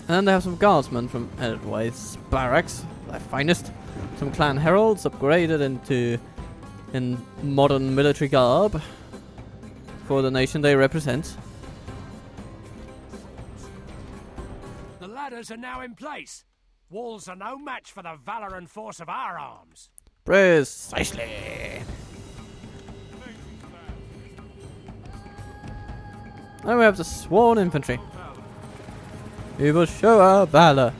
[SPEAKER 1] then they have some guardsmen from Edward's barracks, their finest. Some clan heralds upgraded in modern military garb for the nation they represent.
[SPEAKER 2] The ladders are now in place. Walls are no match for the valor and force of our arms.
[SPEAKER 1] Precisely. And we have the sworn infantry. We will show our valor.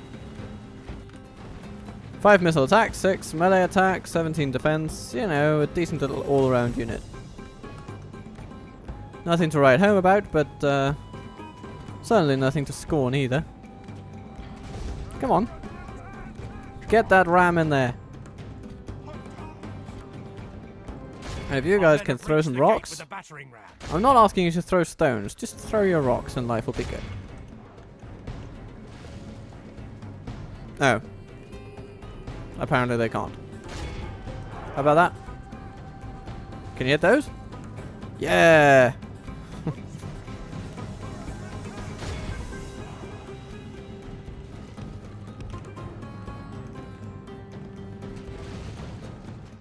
[SPEAKER 1] 5 missile attack, 6 melee attack, 17 defense. You know, a decent little all-around unit. Nothing to write home about, but certainly nothing to scorn either. Come on. Get that ram in there. And if you guys can throw some rocks... I'm not asking you to throw stones, just throw your rocks and life will be good. Oh. Apparently they can't. How about that? Can you hit those? Yeah!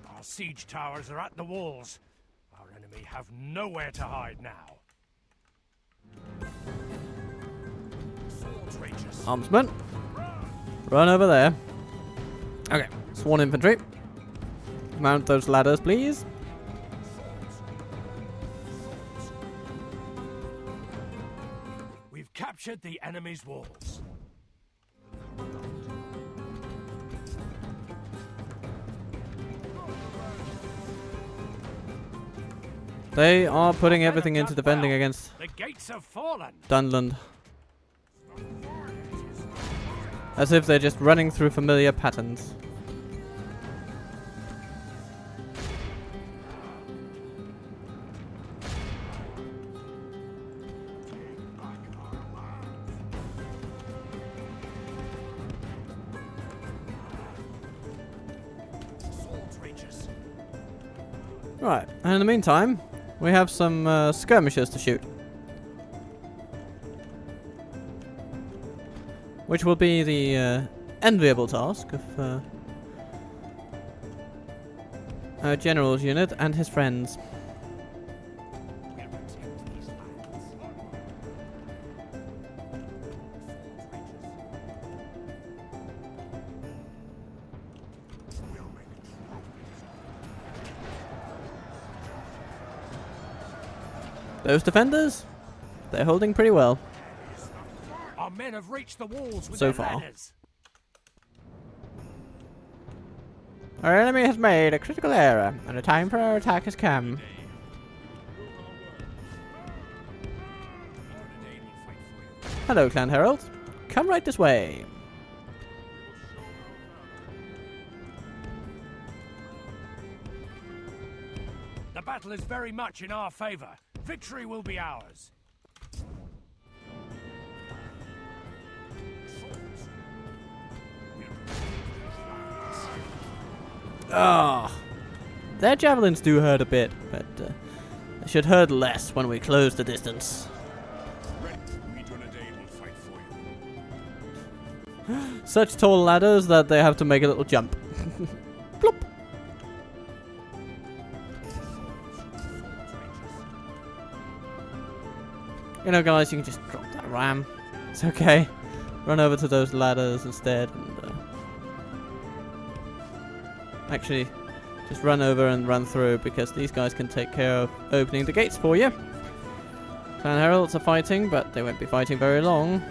[SPEAKER 2] Our siege towers are at the walls. Our enemy have nowhere to hide now. Swords reaches.
[SPEAKER 1] Armsman. Run over there. Okay, sworn infantry. Mount those ladders, please.
[SPEAKER 2] We've captured the enemy's walls.
[SPEAKER 1] They are putting everything into defending against
[SPEAKER 2] The gates have fallen.
[SPEAKER 1] Dunland. As if they're just running through familiar patterns. Right, and in the meantime, we have some skirmishers to shoot. Which will be the enviable task of our general's unit and his friends. Those defenders, they're holding pretty well.
[SPEAKER 2] Our men have reached the walls with
[SPEAKER 1] So
[SPEAKER 2] their
[SPEAKER 1] far.
[SPEAKER 2] ladders.
[SPEAKER 1] Our enemy has made a critical error, and the time for our attack has come. Hello, Clan Heralds. Come right this way.
[SPEAKER 2] The battle is very much in our favor. Victory will be ours.
[SPEAKER 1] Ah, their javelins do hurt a bit, but they should hurt less when we close the distance. Such tall ladders that they have to make a little jump. Plop. You know, guys, you can just drop that ram. It's okay. Run over to those ladders instead, and actually, just run over and run through, because these guys can take care of opening the gates for you. Clan Heralds are fighting, but they won't be fighting very long.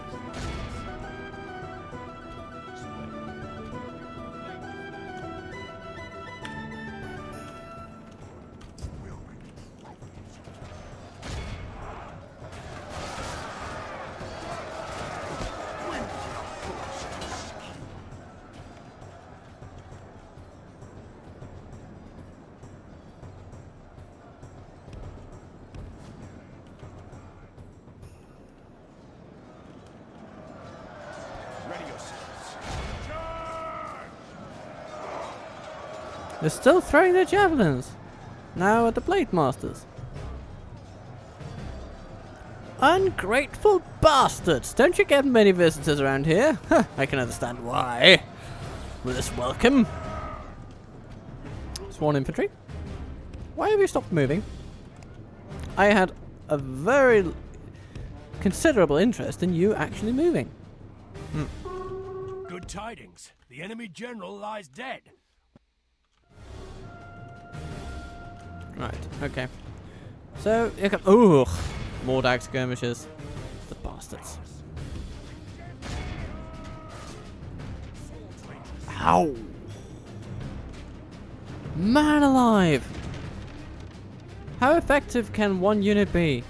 [SPEAKER 1] They're still throwing their javelins. Now at the Blade Masters. Ungrateful bastards! Don't you get many visitors around here? Huh, I can understand why. With this welcome. Sworn infantry. Why have you stopped moving? I had a very considerable interest in you actually moving.
[SPEAKER 2] Good tidings. The enemy general lies dead.
[SPEAKER 1] Right, okay. So, you can... Ooh! More dag skirmishers. The bastards. Ow! Man alive! How effective can one unit be?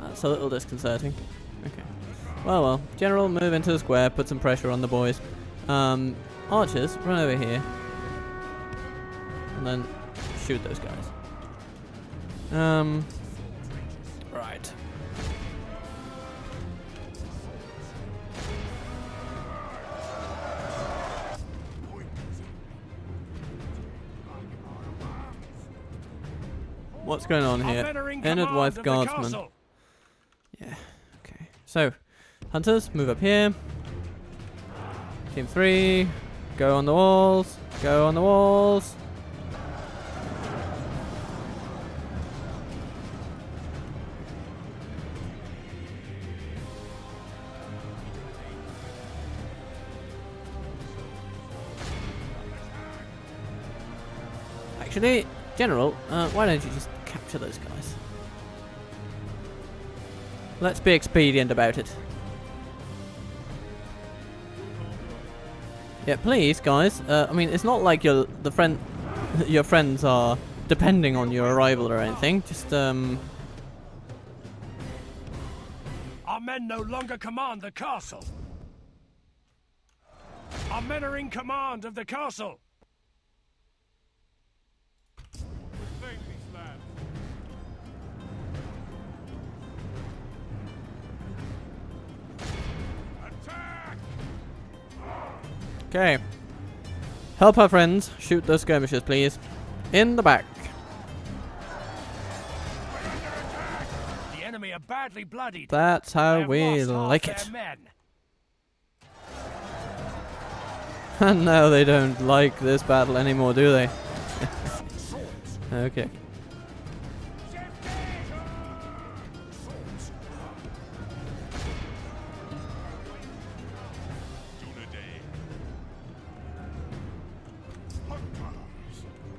[SPEAKER 1] That's a little disconcerting. Okay. Well. General, move into the square, put some pressure on the boys. Archers, run over here. And then shoot those guys. Right. What's going on here? Entered wife guardsman. Yeah, okay. So, hunters, move up here. Team 3, go on the walls. Go on the walls. Actually, General, why don't you just capture those guys? Let's be expedient about it. Yeah, please, guys. I mean, it's not like your friends are depending on your arrival or anything. Just
[SPEAKER 2] Our men no longer command the castle. Our men are in command of the castle.
[SPEAKER 1] Okay. Help our friends. Shoot those skirmishers, please. In the back.
[SPEAKER 2] The enemy are badly bloodied.
[SPEAKER 1] That's how we like it. And now they don't like this battle anymore, do they? Okay.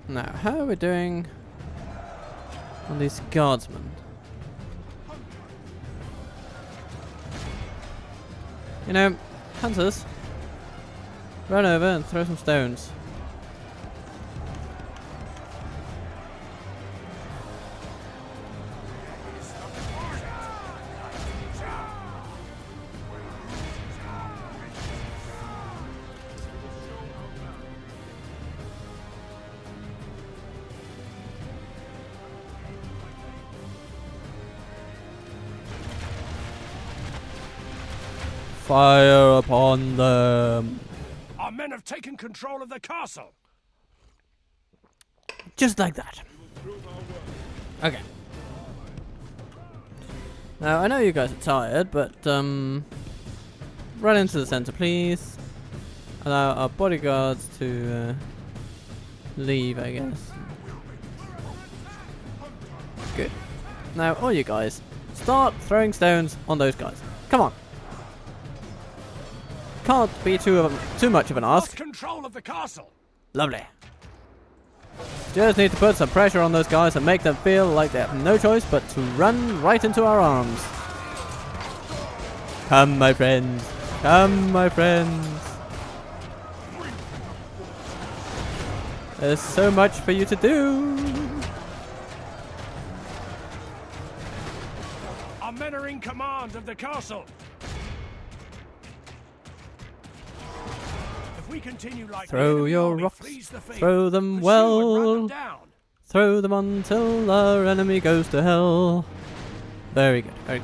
[SPEAKER 1] Now, how are we doing on these guardsmen? You know, hunters, run over and throw some stones. Fire upon them.
[SPEAKER 2] Our men have taken control of the castle.
[SPEAKER 1] Just like that. Okay. Now, I know you guys are tired, but, run into the center, please. Allow our bodyguards to, leave, I guess. Good. Now, all you guys, start throwing stones on those guys. Come on. Can't be too much of an ask.
[SPEAKER 2] Lost control of the castle.
[SPEAKER 1] Lovely. Just need to put some pressure on those guys and make them feel like they have no choice but to run right into our arms. Come, my friends. Come, my friends. There's so much for you to do.
[SPEAKER 2] Our men are in command of the castle. We continue like
[SPEAKER 1] throw your rocks, throw them well, throw them until our enemy goes to hell. Very good, very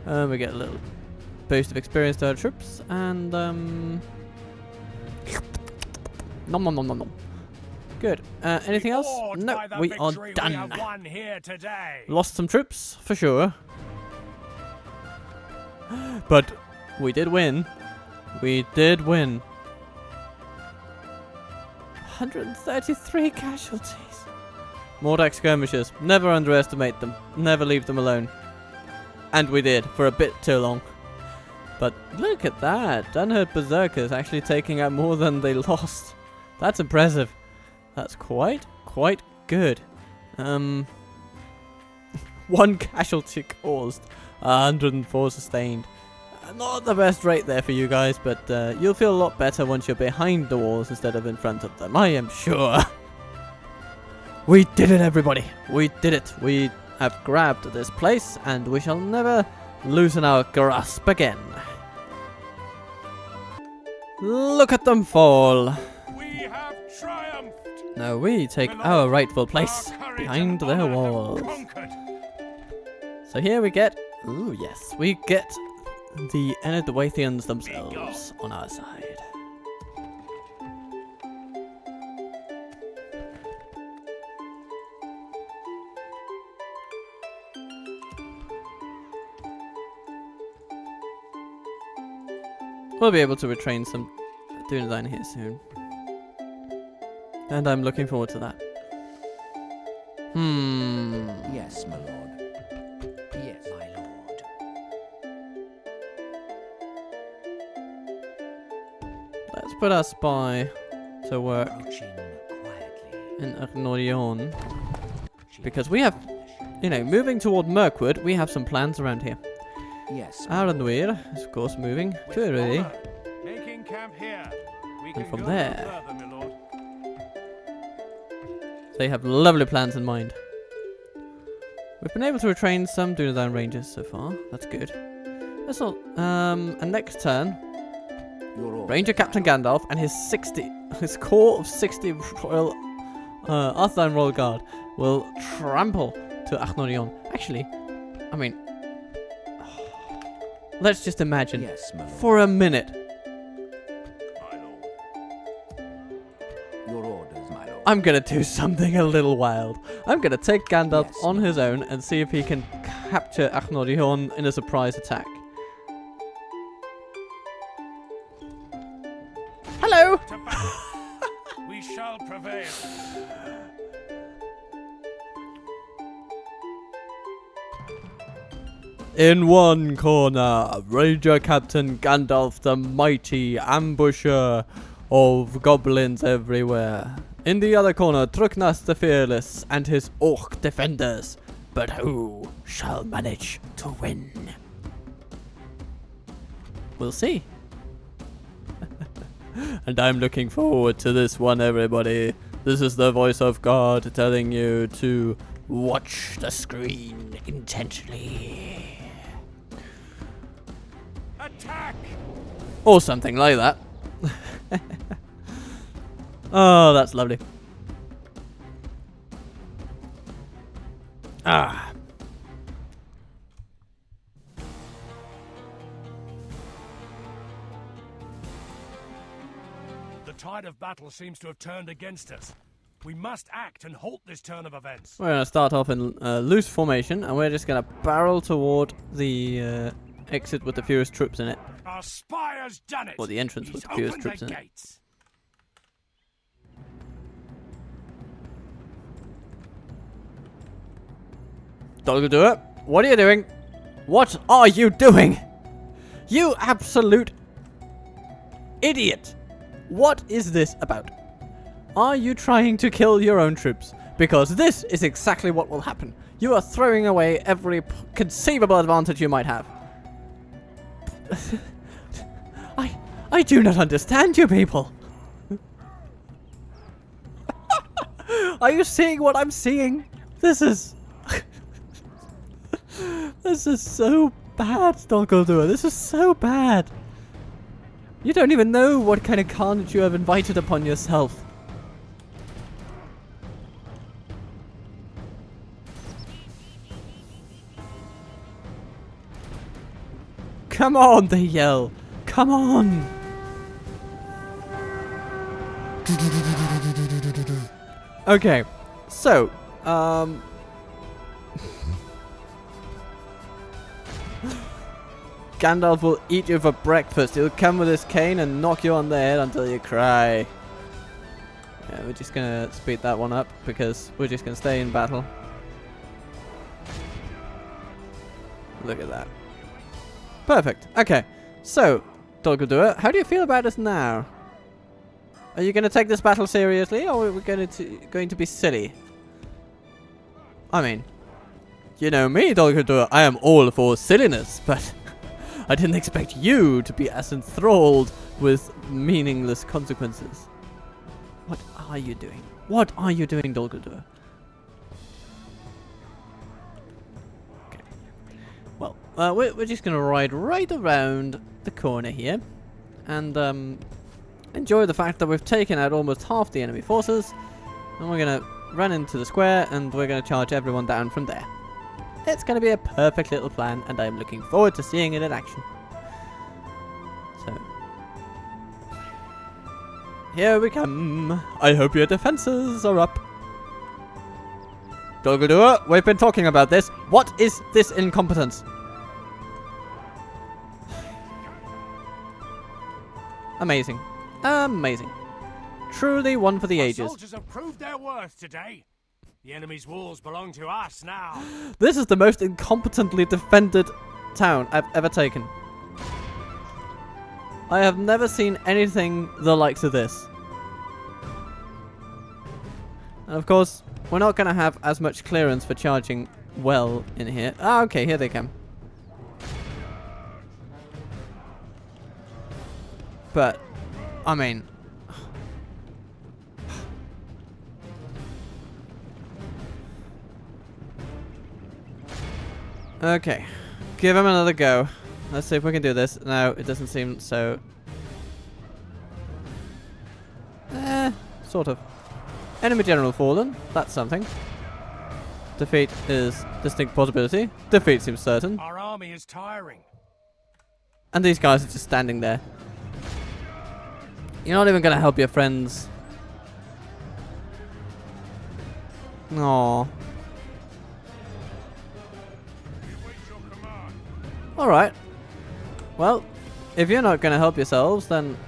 [SPEAKER 1] good. We get a little boost of experience to our troops, and nom nom nom nom nom. Good. Anything else? No, we are done. Lost some troops, for sure. But we did win. We did win. 133 casualties. Mordak skirmishers. Never underestimate them. Never leave them alone. And we did, for a bit too long. But look at that. Unheard berserkers actually taking out more than they lost. That's impressive. That's quite good. 1 casualty caused. 104 sustained. Not the best rate there for you guys, but you'll feel a lot better once you're behind the walls instead of in front of them, I am sure. We did it, everybody. We did it. We have grabbed this place, and we shall never loosen our grasp again. Look at them fall.
[SPEAKER 2] We have triumphed.
[SPEAKER 1] Now we take
[SPEAKER 2] My lord,
[SPEAKER 1] our rightful place
[SPEAKER 2] our courage
[SPEAKER 1] behind
[SPEAKER 2] and
[SPEAKER 1] their
[SPEAKER 2] honor have
[SPEAKER 1] walls.
[SPEAKER 2] conquered.
[SPEAKER 1] So here we get, ooh yes, we get the Enedwaithians themselves on our side. We'll be able to retrain some Dunedain here soon. And I'm looking forward to that.
[SPEAKER 3] Yes, my lord. Yes, my lord.
[SPEAKER 1] Let's put our spy to work
[SPEAKER 3] Approaching quietly.
[SPEAKER 1] in Arnorion. Because we have, you know, moving toward Mirkwood, we have some plans around here.
[SPEAKER 3] Yes.
[SPEAKER 1] Aranweir is of course moving to Iridi.
[SPEAKER 2] Honor. Making camp here. We can
[SPEAKER 1] from
[SPEAKER 2] go
[SPEAKER 1] there-
[SPEAKER 2] no further, my lord.
[SPEAKER 1] They have lovely plans in mind. We've been able to retrain some Dunedain Rangers so far. That's good. That's all. And next turn,
[SPEAKER 3] Your order.
[SPEAKER 1] Ranger Captain Gandalf and his core of 60 Royal Arthurine Royal Guard will trample to Achnorion. Actually, I mean, let's just imagine
[SPEAKER 3] Yes, my lord.
[SPEAKER 1] for a minute.
[SPEAKER 2] My lord.
[SPEAKER 3] Your orders, my lord.
[SPEAKER 1] I'm gonna do something a little wild. I'm gonna take Gandalf
[SPEAKER 3] Yes,
[SPEAKER 1] on
[SPEAKER 3] my
[SPEAKER 1] his own and see if he can capture Achnorion in a surprise attack. Hello!
[SPEAKER 2] To battle. We shall prevail.
[SPEAKER 1] In one corner, Ranger Captain Gandalf the mighty ambusher of goblins everywhere. In the other corner, Truknas the fearless and his orc defenders. But who shall manage to win? We'll see. And I'm looking forward to this one, everybody. This is the voice of God telling you to watch the screen intently.
[SPEAKER 2] Attack!
[SPEAKER 1] Or something like that. Oh, that's lovely. Ah.
[SPEAKER 2] The tide of battle seems to have turned against us. We must act and halt this turn of events.
[SPEAKER 1] We're going to start off in loose formation, and we're just going to barrel toward the exit with the fewest troops in it.
[SPEAKER 2] Our spy has done it.
[SPEAKER 1] Or the entrance with
[SPEAKER 2] He's
[SPEAKER 1] the fewest
[SPEAKER 2] opened
[SPEAKER 1] troops
[SPEAKER 2] the
[SPEAKER 1] in it.
[SPEAKER 2] gates.
[SPEAKER 1] Dol Guldur, what are you doing? What are you doing? You absolute idiot! What is this about? Are you trying to kill your own troops? Because this is exactly what will happen. You are throwing away every conceivable advantage you might have. I do not understand you people. Are you seeing what I'm seeing? This is... This is so bad, Dol Guldur. This is so bad. You don't even know what kind of carnage you have invited upon yourself. Come on, they yell. Come on. Okay, so, Gandalf will eat you for breakfast. He'll come with his cane and knock you on the head until you cry. Yeah, we're just gonna speed that one up because we're just gonna stay in battle. Look at that. Perfect. Okay, so, Dol Guldur, how do you feel about us now? Are you gonna take this battle seriously, or are we going to be silly? I mean, you know me, Dol Guldur, I am all for silliness, but I didn't expect you to be as enthralled with meaningless consequences. What are you doing? What are you doing, Dol Guldur? Well, we're just going to ride right around the corner here. And enjoy the fact that we've taken out almost half the enemy forces. And we're going to run into the square and we're going to charge everyone down from there. It's going to be a perfect little plan and I'm looking forward to seeing it in action. So, here we come. I hope your defenses are up. Dol Guldur, we've been talking about this. What is this incompetence? Amazing. Amazing. Truly one for the ages.
[SPEAKER 2] Our soldiers have proved their worth today. The enemy's walls belong to us now.
[SPEAKER 1] This is the most incompetently defended town I've ever taken. I have never seen anything the likes of this. And of course, we're not going to have as much clearance for charging well in here. Ah, okay, here they come. But, I mean... Okay, give him another go. Let's see if we can do this. No, it doesn't seem so. Sort of. Enemy general fallen. That's something. Defeat is distinct possibility. Defeat seems certain.
[SPEAKER 2] Our army is tiring.
[SPEAKER 1] And these guys are just standing there. You're not even going to help your friends. Aww. Alright. Well, if you're not going to help yourselves, then...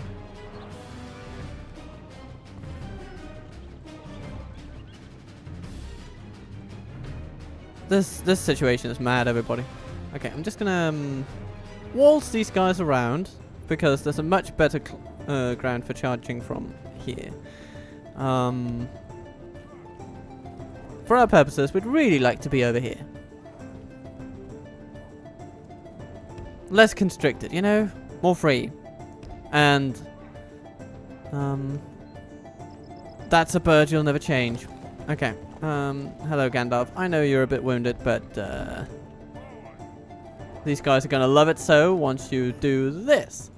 [SPEAKER 1] This situation is mad, everybody. Okay, I'm just going to waltz these guys around, because there's a much better ground for charging from here. For our purposes, we'd really like to be over here. Less constricted, you know? More free. And... that's a bird you'll never change. Okay. Hello Gandalf. I know you're a bit wounded, but these guys are gonna love it so once you do this.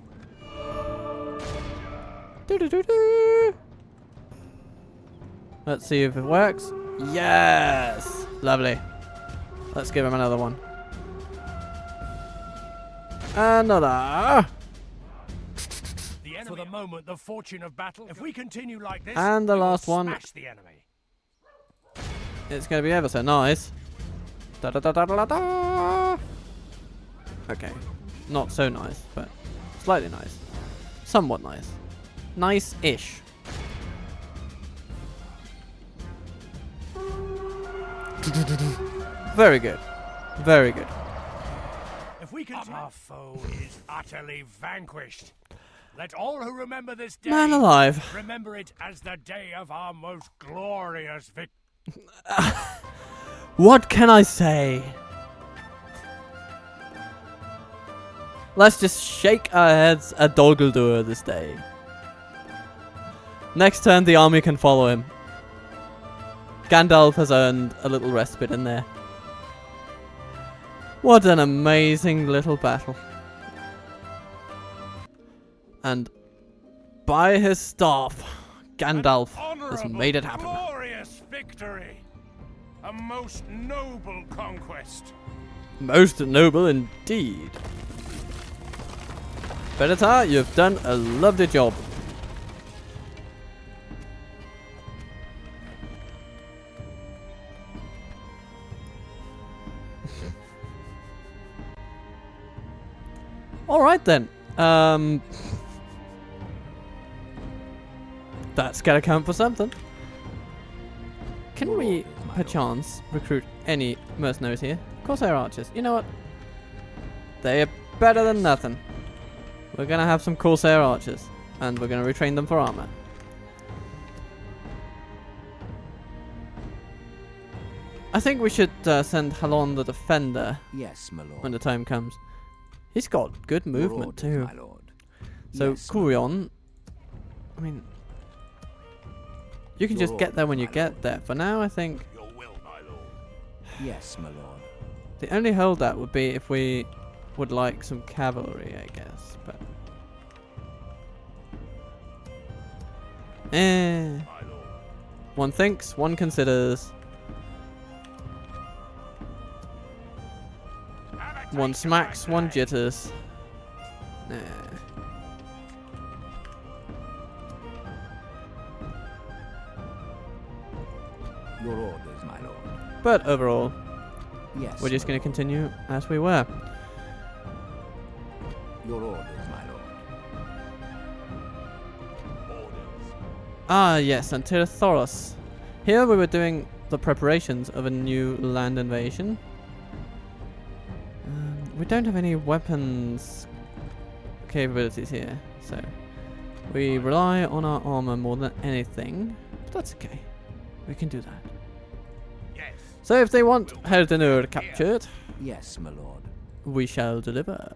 [SPEAKER 1] Doo-doo-doo-doo. Let's see if it works. Yes! Lovely. Let's give him another one. Another.
[SPEAKER 2] For the moment, the fortune of battle. If we continue like this,
[SPEAKER 1] and the
[SPEAKER 2] we will
[SPEAKER 1] last one.
[SPEAKER 2] smash the enemy.
[SPEAKER 1] It's going to be ever so nice. Da, da, da, da, da, da. Okay. Not so nice, but slightly nice. Somewhat nice. Nice-ish. Very good. Very good.
[SPEAKER 2] If we continue, our foe is utterly vanquished. Let all who remember this day
[SPEAKER 1] Man alive.
[SPEAKER 2] remember it as the day of our most glorious victory.
[SPEAKER 1] What can I say? Let's just shake our heads at Dol Guldur this day. Next turn, the army can follow him. Gandalf has earned a little respite in there. What an amazing little battle. And by his staff, Gandalf has made it happen.
[SPEAKER 2] Glorious victory. A most noble conquest.
[SPEAKER 1] Most noble indeed. Benatar, you've done a lovely job. Alright then. That's gotta count for something. Can we, perchance, recruit any mercenaries here? Corsair archers. You know what? They are better than nothing. We're gonna have some Corsair archers. And we're gonna retrain them for armor. I think we should send Halon the Defender.
[SPEAKER 3] Yes, my lord.
[SPEAKER 1] When the time comes. He's got good movement too.
[SPEAKER 3] My lord.
[SPEAKER 1] So
[SPEAKER 3] Yes,
[SPEAKER 1] Kurion, I mean, you can
[SPEAKER 3] Your
[SPEAKER 1] just get there when you
[SPEAKER 3] orders, my
[SPEAKER 1] get
[SPEAKER 3] lord.
[SPEAKER 1] there. For now, I think
[SPEAKER 2] Your will, my lord.
[SPEAKER 3] Yes, my lord.
[SPEAKER 1] The only holdout would be if we would like some cavalry, I guess. But one thinks, one considers, one smacks, one jitters. Nah.
[SPEAKER 3] Your orders, my lord.
[SPEAKER 1] But overall,
[SPEAKER 3] Yes.
[SPEAKER 1] we're just
[SPEAKER 3] my
[SPEAKER 1] going to
[SPEAKER 3] lord.
[SPEAKER 1] continue as we were.
[SPEAKER 3] Your orders, my lord.
[SPEAKER 1] Ah, yes, and Thoros. Here we were doing the preparations of a new land invasion. We don't have any weapons capabilities here, so we rely on our armor more than anything. But that's okay. We can do that.
[SPEAKER 2] Yes.
[SPEAKER 1] So if they want Herdenur captured,
[SPEAKER 3] Yes, my lord.
[SPEAKER 1] we shall deliver.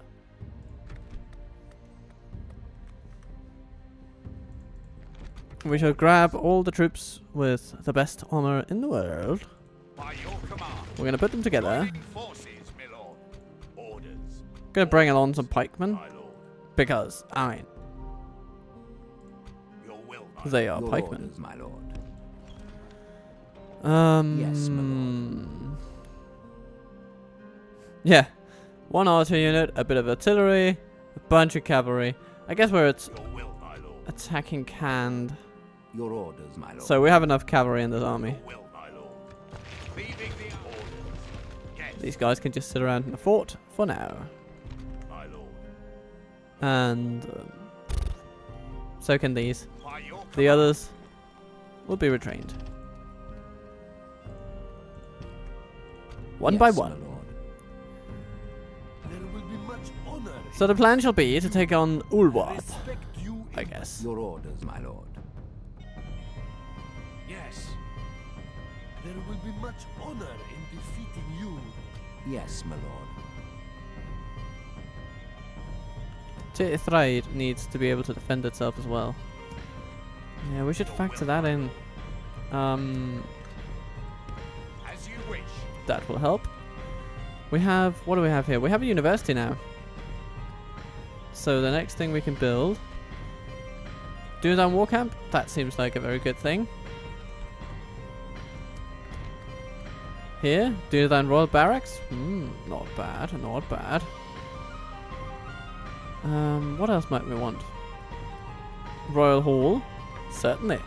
[SPEAKER 1] We shall grab all the troops with the best armor in the world.
[SPEAKER 2] By your command.
[SPEAKER 1] We're gonna put them together.
[SPEAKER 2] Joining forces, my lord. Orders.
[SPEAKER 1] Gonna bring along some pikemen
[SPEAKER 2] My lord.
[SPEAKER 1] because I mean
[SPEAKER 2] Your will, my
[SPEAKER 1] they are
[SPEAKER 3] Your
[SPEAKER 1] pikemen.
[SPEAKER 3] orders, my lord.
[SPEAKER 1] Yes,
[SPEAKER 3] my
[SPEAKER 1] Yeah, one archer unit, a bit of artillery, a bunch of cavalry. I guess we're
[SPEAKER 2] Your will, my lord.
[SPEAKER 1] attacking canned,
[SPEAKER 3] Your orders, my lord.
[SPEAKER 1] so we have enough cavalry in this army.
[SPEAKER 2] Your will, my lord. Leaving the orders. Yes,
[SPEAKER 1] These guys can just sit around in the fort for now,
[SPEAKER 2] my lord.
[SPEAKER 1] and so can these.
[SPEAKER 2] By your
[SPEAKER 1] The
[SPEAKER 2] command.
[SPEAKER 1] others will be retrained. One by
[SPEAKER 3] Yes, my
[SPEAKER 1] one.
[SPEAKER 3] lord.
[SPEAKER 2] There will be much honor.
[SPEAKER 1] So the plan shall be to take on Ulwarth,
[SPEAKER 2] Respect you.
[SPEAKER 1] I guess.
[SPEAKER 3] Your orders, my lord.
[SPEAKER 2] Yes. There will be much honor in defeating you.
[SPEAKER 3] Yes, my lord.
[SPEAKER 1] Thraid needs to be able to defend itself as well. Yeah, we should factor that in.
[SPEAKER 2] As you wish.
[SPEAKER 1] That will help. We have, what do we have here? We have a university now. So the next thing we can build, Dunedain War Camp. That seems like a very good thing. Here, Dunedain Royal Barracks. Not bad, not bad. What else might we want? Royal Hall, certainly.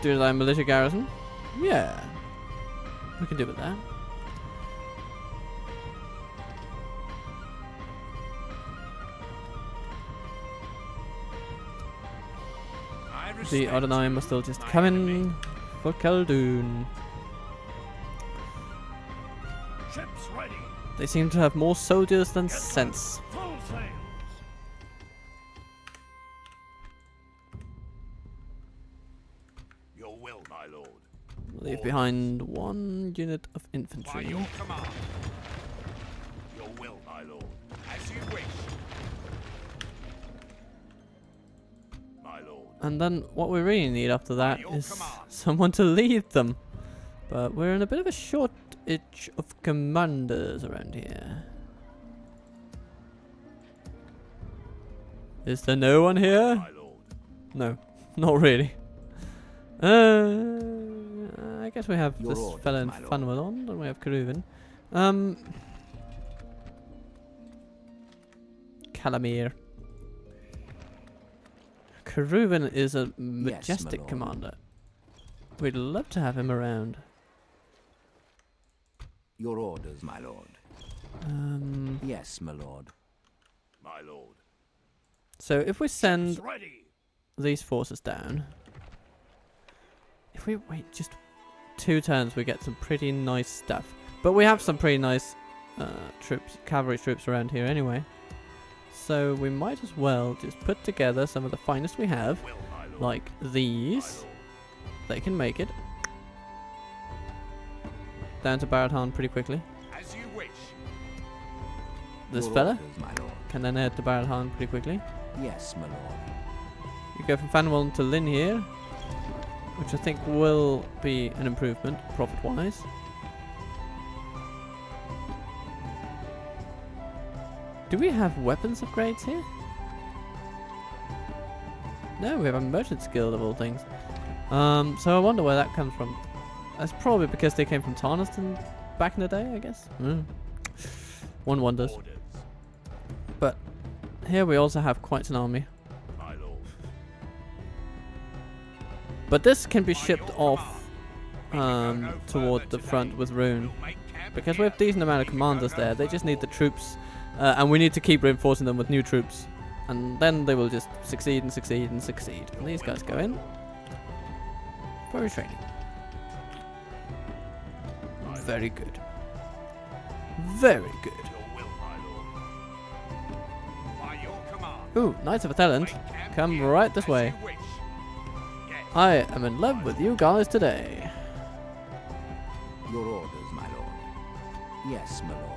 [SPEAKER 1] Dunedain Militia Garrison. Yeah. We can do with that.
[SPEAKER 2] I
[SPEAKER 1] The
[SPEAKER 2] respect
[SPEAKER 1] Odinai
[SPEAKER 2] you,
[SPEAKER 1] must still just
[SPEAKER 2] my
[SPEAKER 1] come
[SPEAKER 2] enemy.
[SPEAKER 1] in for Khaldun.
[SPEAKER 2] Ships ready.
[SPEAKER 1] They seem to have more soldiers than
[SPEAKER 2] Get
[SPEAKER 1] sense.
[SPEAKER 2] Full sails. Your will, my lord.
[SPEAKER 1] Leave behind one unit of
[SPEAKER 2] By
[SPEAKER 1] infantry.
[SPEAKER 2] your command. Your will, my lord. As you wish. My lord.
[SPEAKER 1] And then what we really need after that
[SPEAKER 2] your
[SPEAKER 1] is
[SPEAKER 2] command.
[SPEAKER 1] someone to lead them. But we're in a bit of a shortage of commanders around here. Is there no one here?
[SPEAKER 2] My lord.
[SPEAKER 1] No, not really. I guess we have
[SPEAKER 3] Your
[SPEAKER 1] this
[SPEAKER 3] orders,
[SPEAKER 1] fella in
[SPEAKER 3] my lord.
[SPEAKER 1] Fanwelon, and we have Keruven. Calamir. Keruven is a majestic
[SPEAKER 3] lord.
[SPEAKER 1] commander. We'd love to have him around.
[SPEAKER 3] Your orders, my lord. Yes, my lord.
[SPEAKER 2] My lord.
[SPEAKER 1] So if we send
[SPEAKER 2] Ships ready.
[SPEAKER 1] these forces down, if we wait just 2 turns, we get some pretty nice stuff. But we have some pretty nice troops, cavalry troops around here anyway. So we might as well just put together some of the finest we have,
[SPEAKER 2] Will, my lord.
[SPEAKER 1] like these. They can make it down to Barathon pretty quickly.
[SPEAKER 2] As you wish.
[SPEAKER 1] This
[SPEAKER 3] Your
[SPEAKER 1] fella
[SPEAKER 3] orders, my lord.
[SPEAKER 1] can then head to Barathon pretty quickly.
[SPEAKER 3] Yes, my lord.
[SPEAKER 1] You go from Fanwell to Lynn here. which I think will be an improvement profit-wise. Do we have weapons upgrades here? No, we have a merchant's guild of all things. So I wonder where that comes from. That's probably because they came from Tarniston back in the day, I guess. One wonders. But here we also have quite an army. But this can be shipped off toward the front with Rune. Because we have a decent amount of commanders there, they just need the troops. And we need to keep reinforcing them with new troops. And then they will just succeed and succeed and succeed. And these guys go in for retraining. Very good. Very good. Ooh, Knights of Athelland, come right this way. I am in love with you guys today.
[SPEAKER 3] Your orders, my lord. Yes, my lord.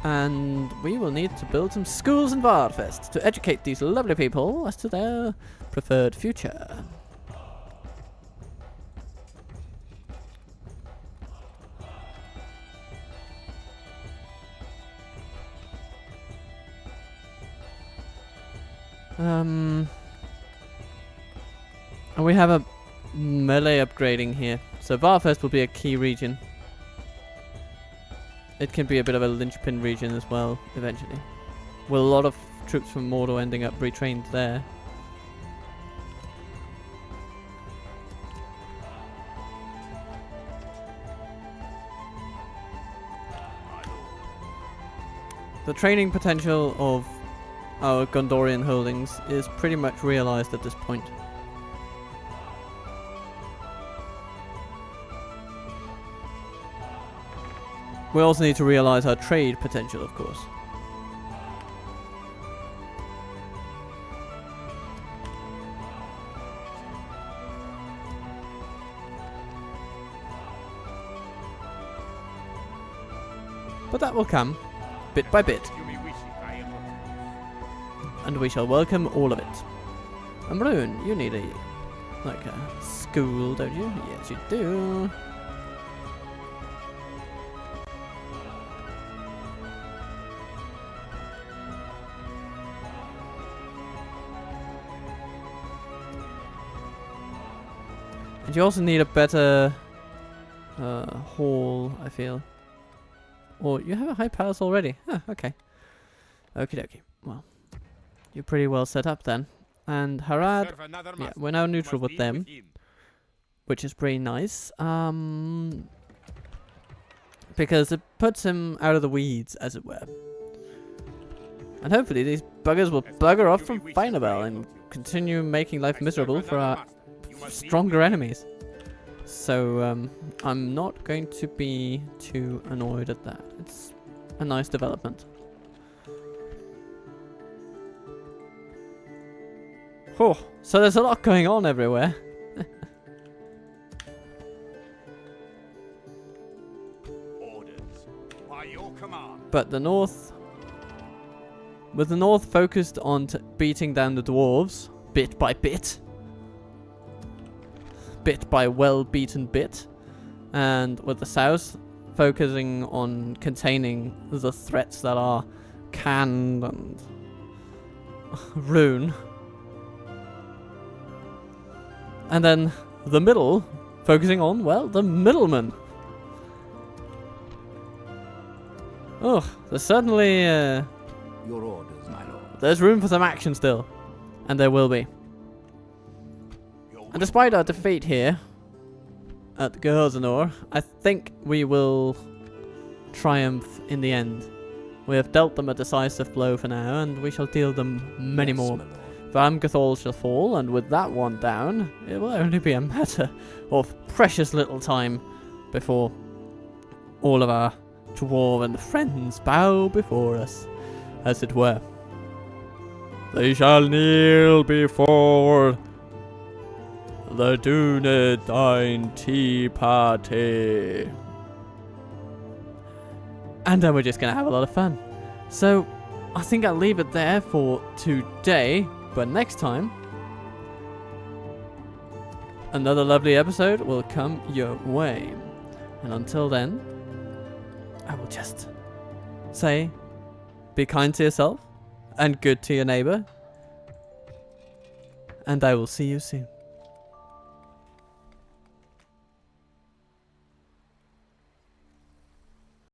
[SPEAKER 1] And we will need to build some schools in Vindsvept to educate these lovely people as to their preferred future. And we have a melee upgrading here. So Vindsvept will be a key region. It can be a bit of a linchpin region as well, eventually. With a lot of troops from Mordor ending up retrained there. The training potential of our Gondorian holdings is pretty much realized at this point. We also need to realize our trade potential, of course. But that will come, bit by bit. And we shall welcome all of it. And Rune, you need a school, don't you? Yes, you do. And you also need a better hall, I feel. Or you have a high palace already. Ah, okay. Okie dokie. Well, you're pretty well set up then. And Harad, yeah, we're now neutral with them, which is pretty nice. Because it puts him out of the weeds, as it were. And hopefully these buggers will bugger off from Finabel and continue making life miserable for our stronger enemies. So I'm not going to be too annoyed at that. It's a nice development. Oh, so there's a lot going on everywhere. But the north, with the north focused on beating down the dwarves bit by bit. Bit by well-beaten bit, and with the south focusing on containing the threats that are Canned and Rune, and then the middle focusing on, well, the middlemen. Oh, there's certainly
[SPEAKER 3] Your orders, my lord.
[SPEAKER 1] there's room for some action still, and there will be. And despite our defeat here at Gerzanor, I think we will triumph in the end. We have dealt them a decisive blow for now, and we shall deal them many more. Vamgathol shall fall, and with that one down, it will only be a matter of precious little time before all of our dwarven friends bow before us, as it were. They shall kneel before the Dunedain Tea Party. And then we're just going to have a lot of fun. So, I think I'll leave it there for today. But next time, another lovely episode will come your way. And until then, I will just say, be kind to yourself and good to your neighbor. And I will see you soon.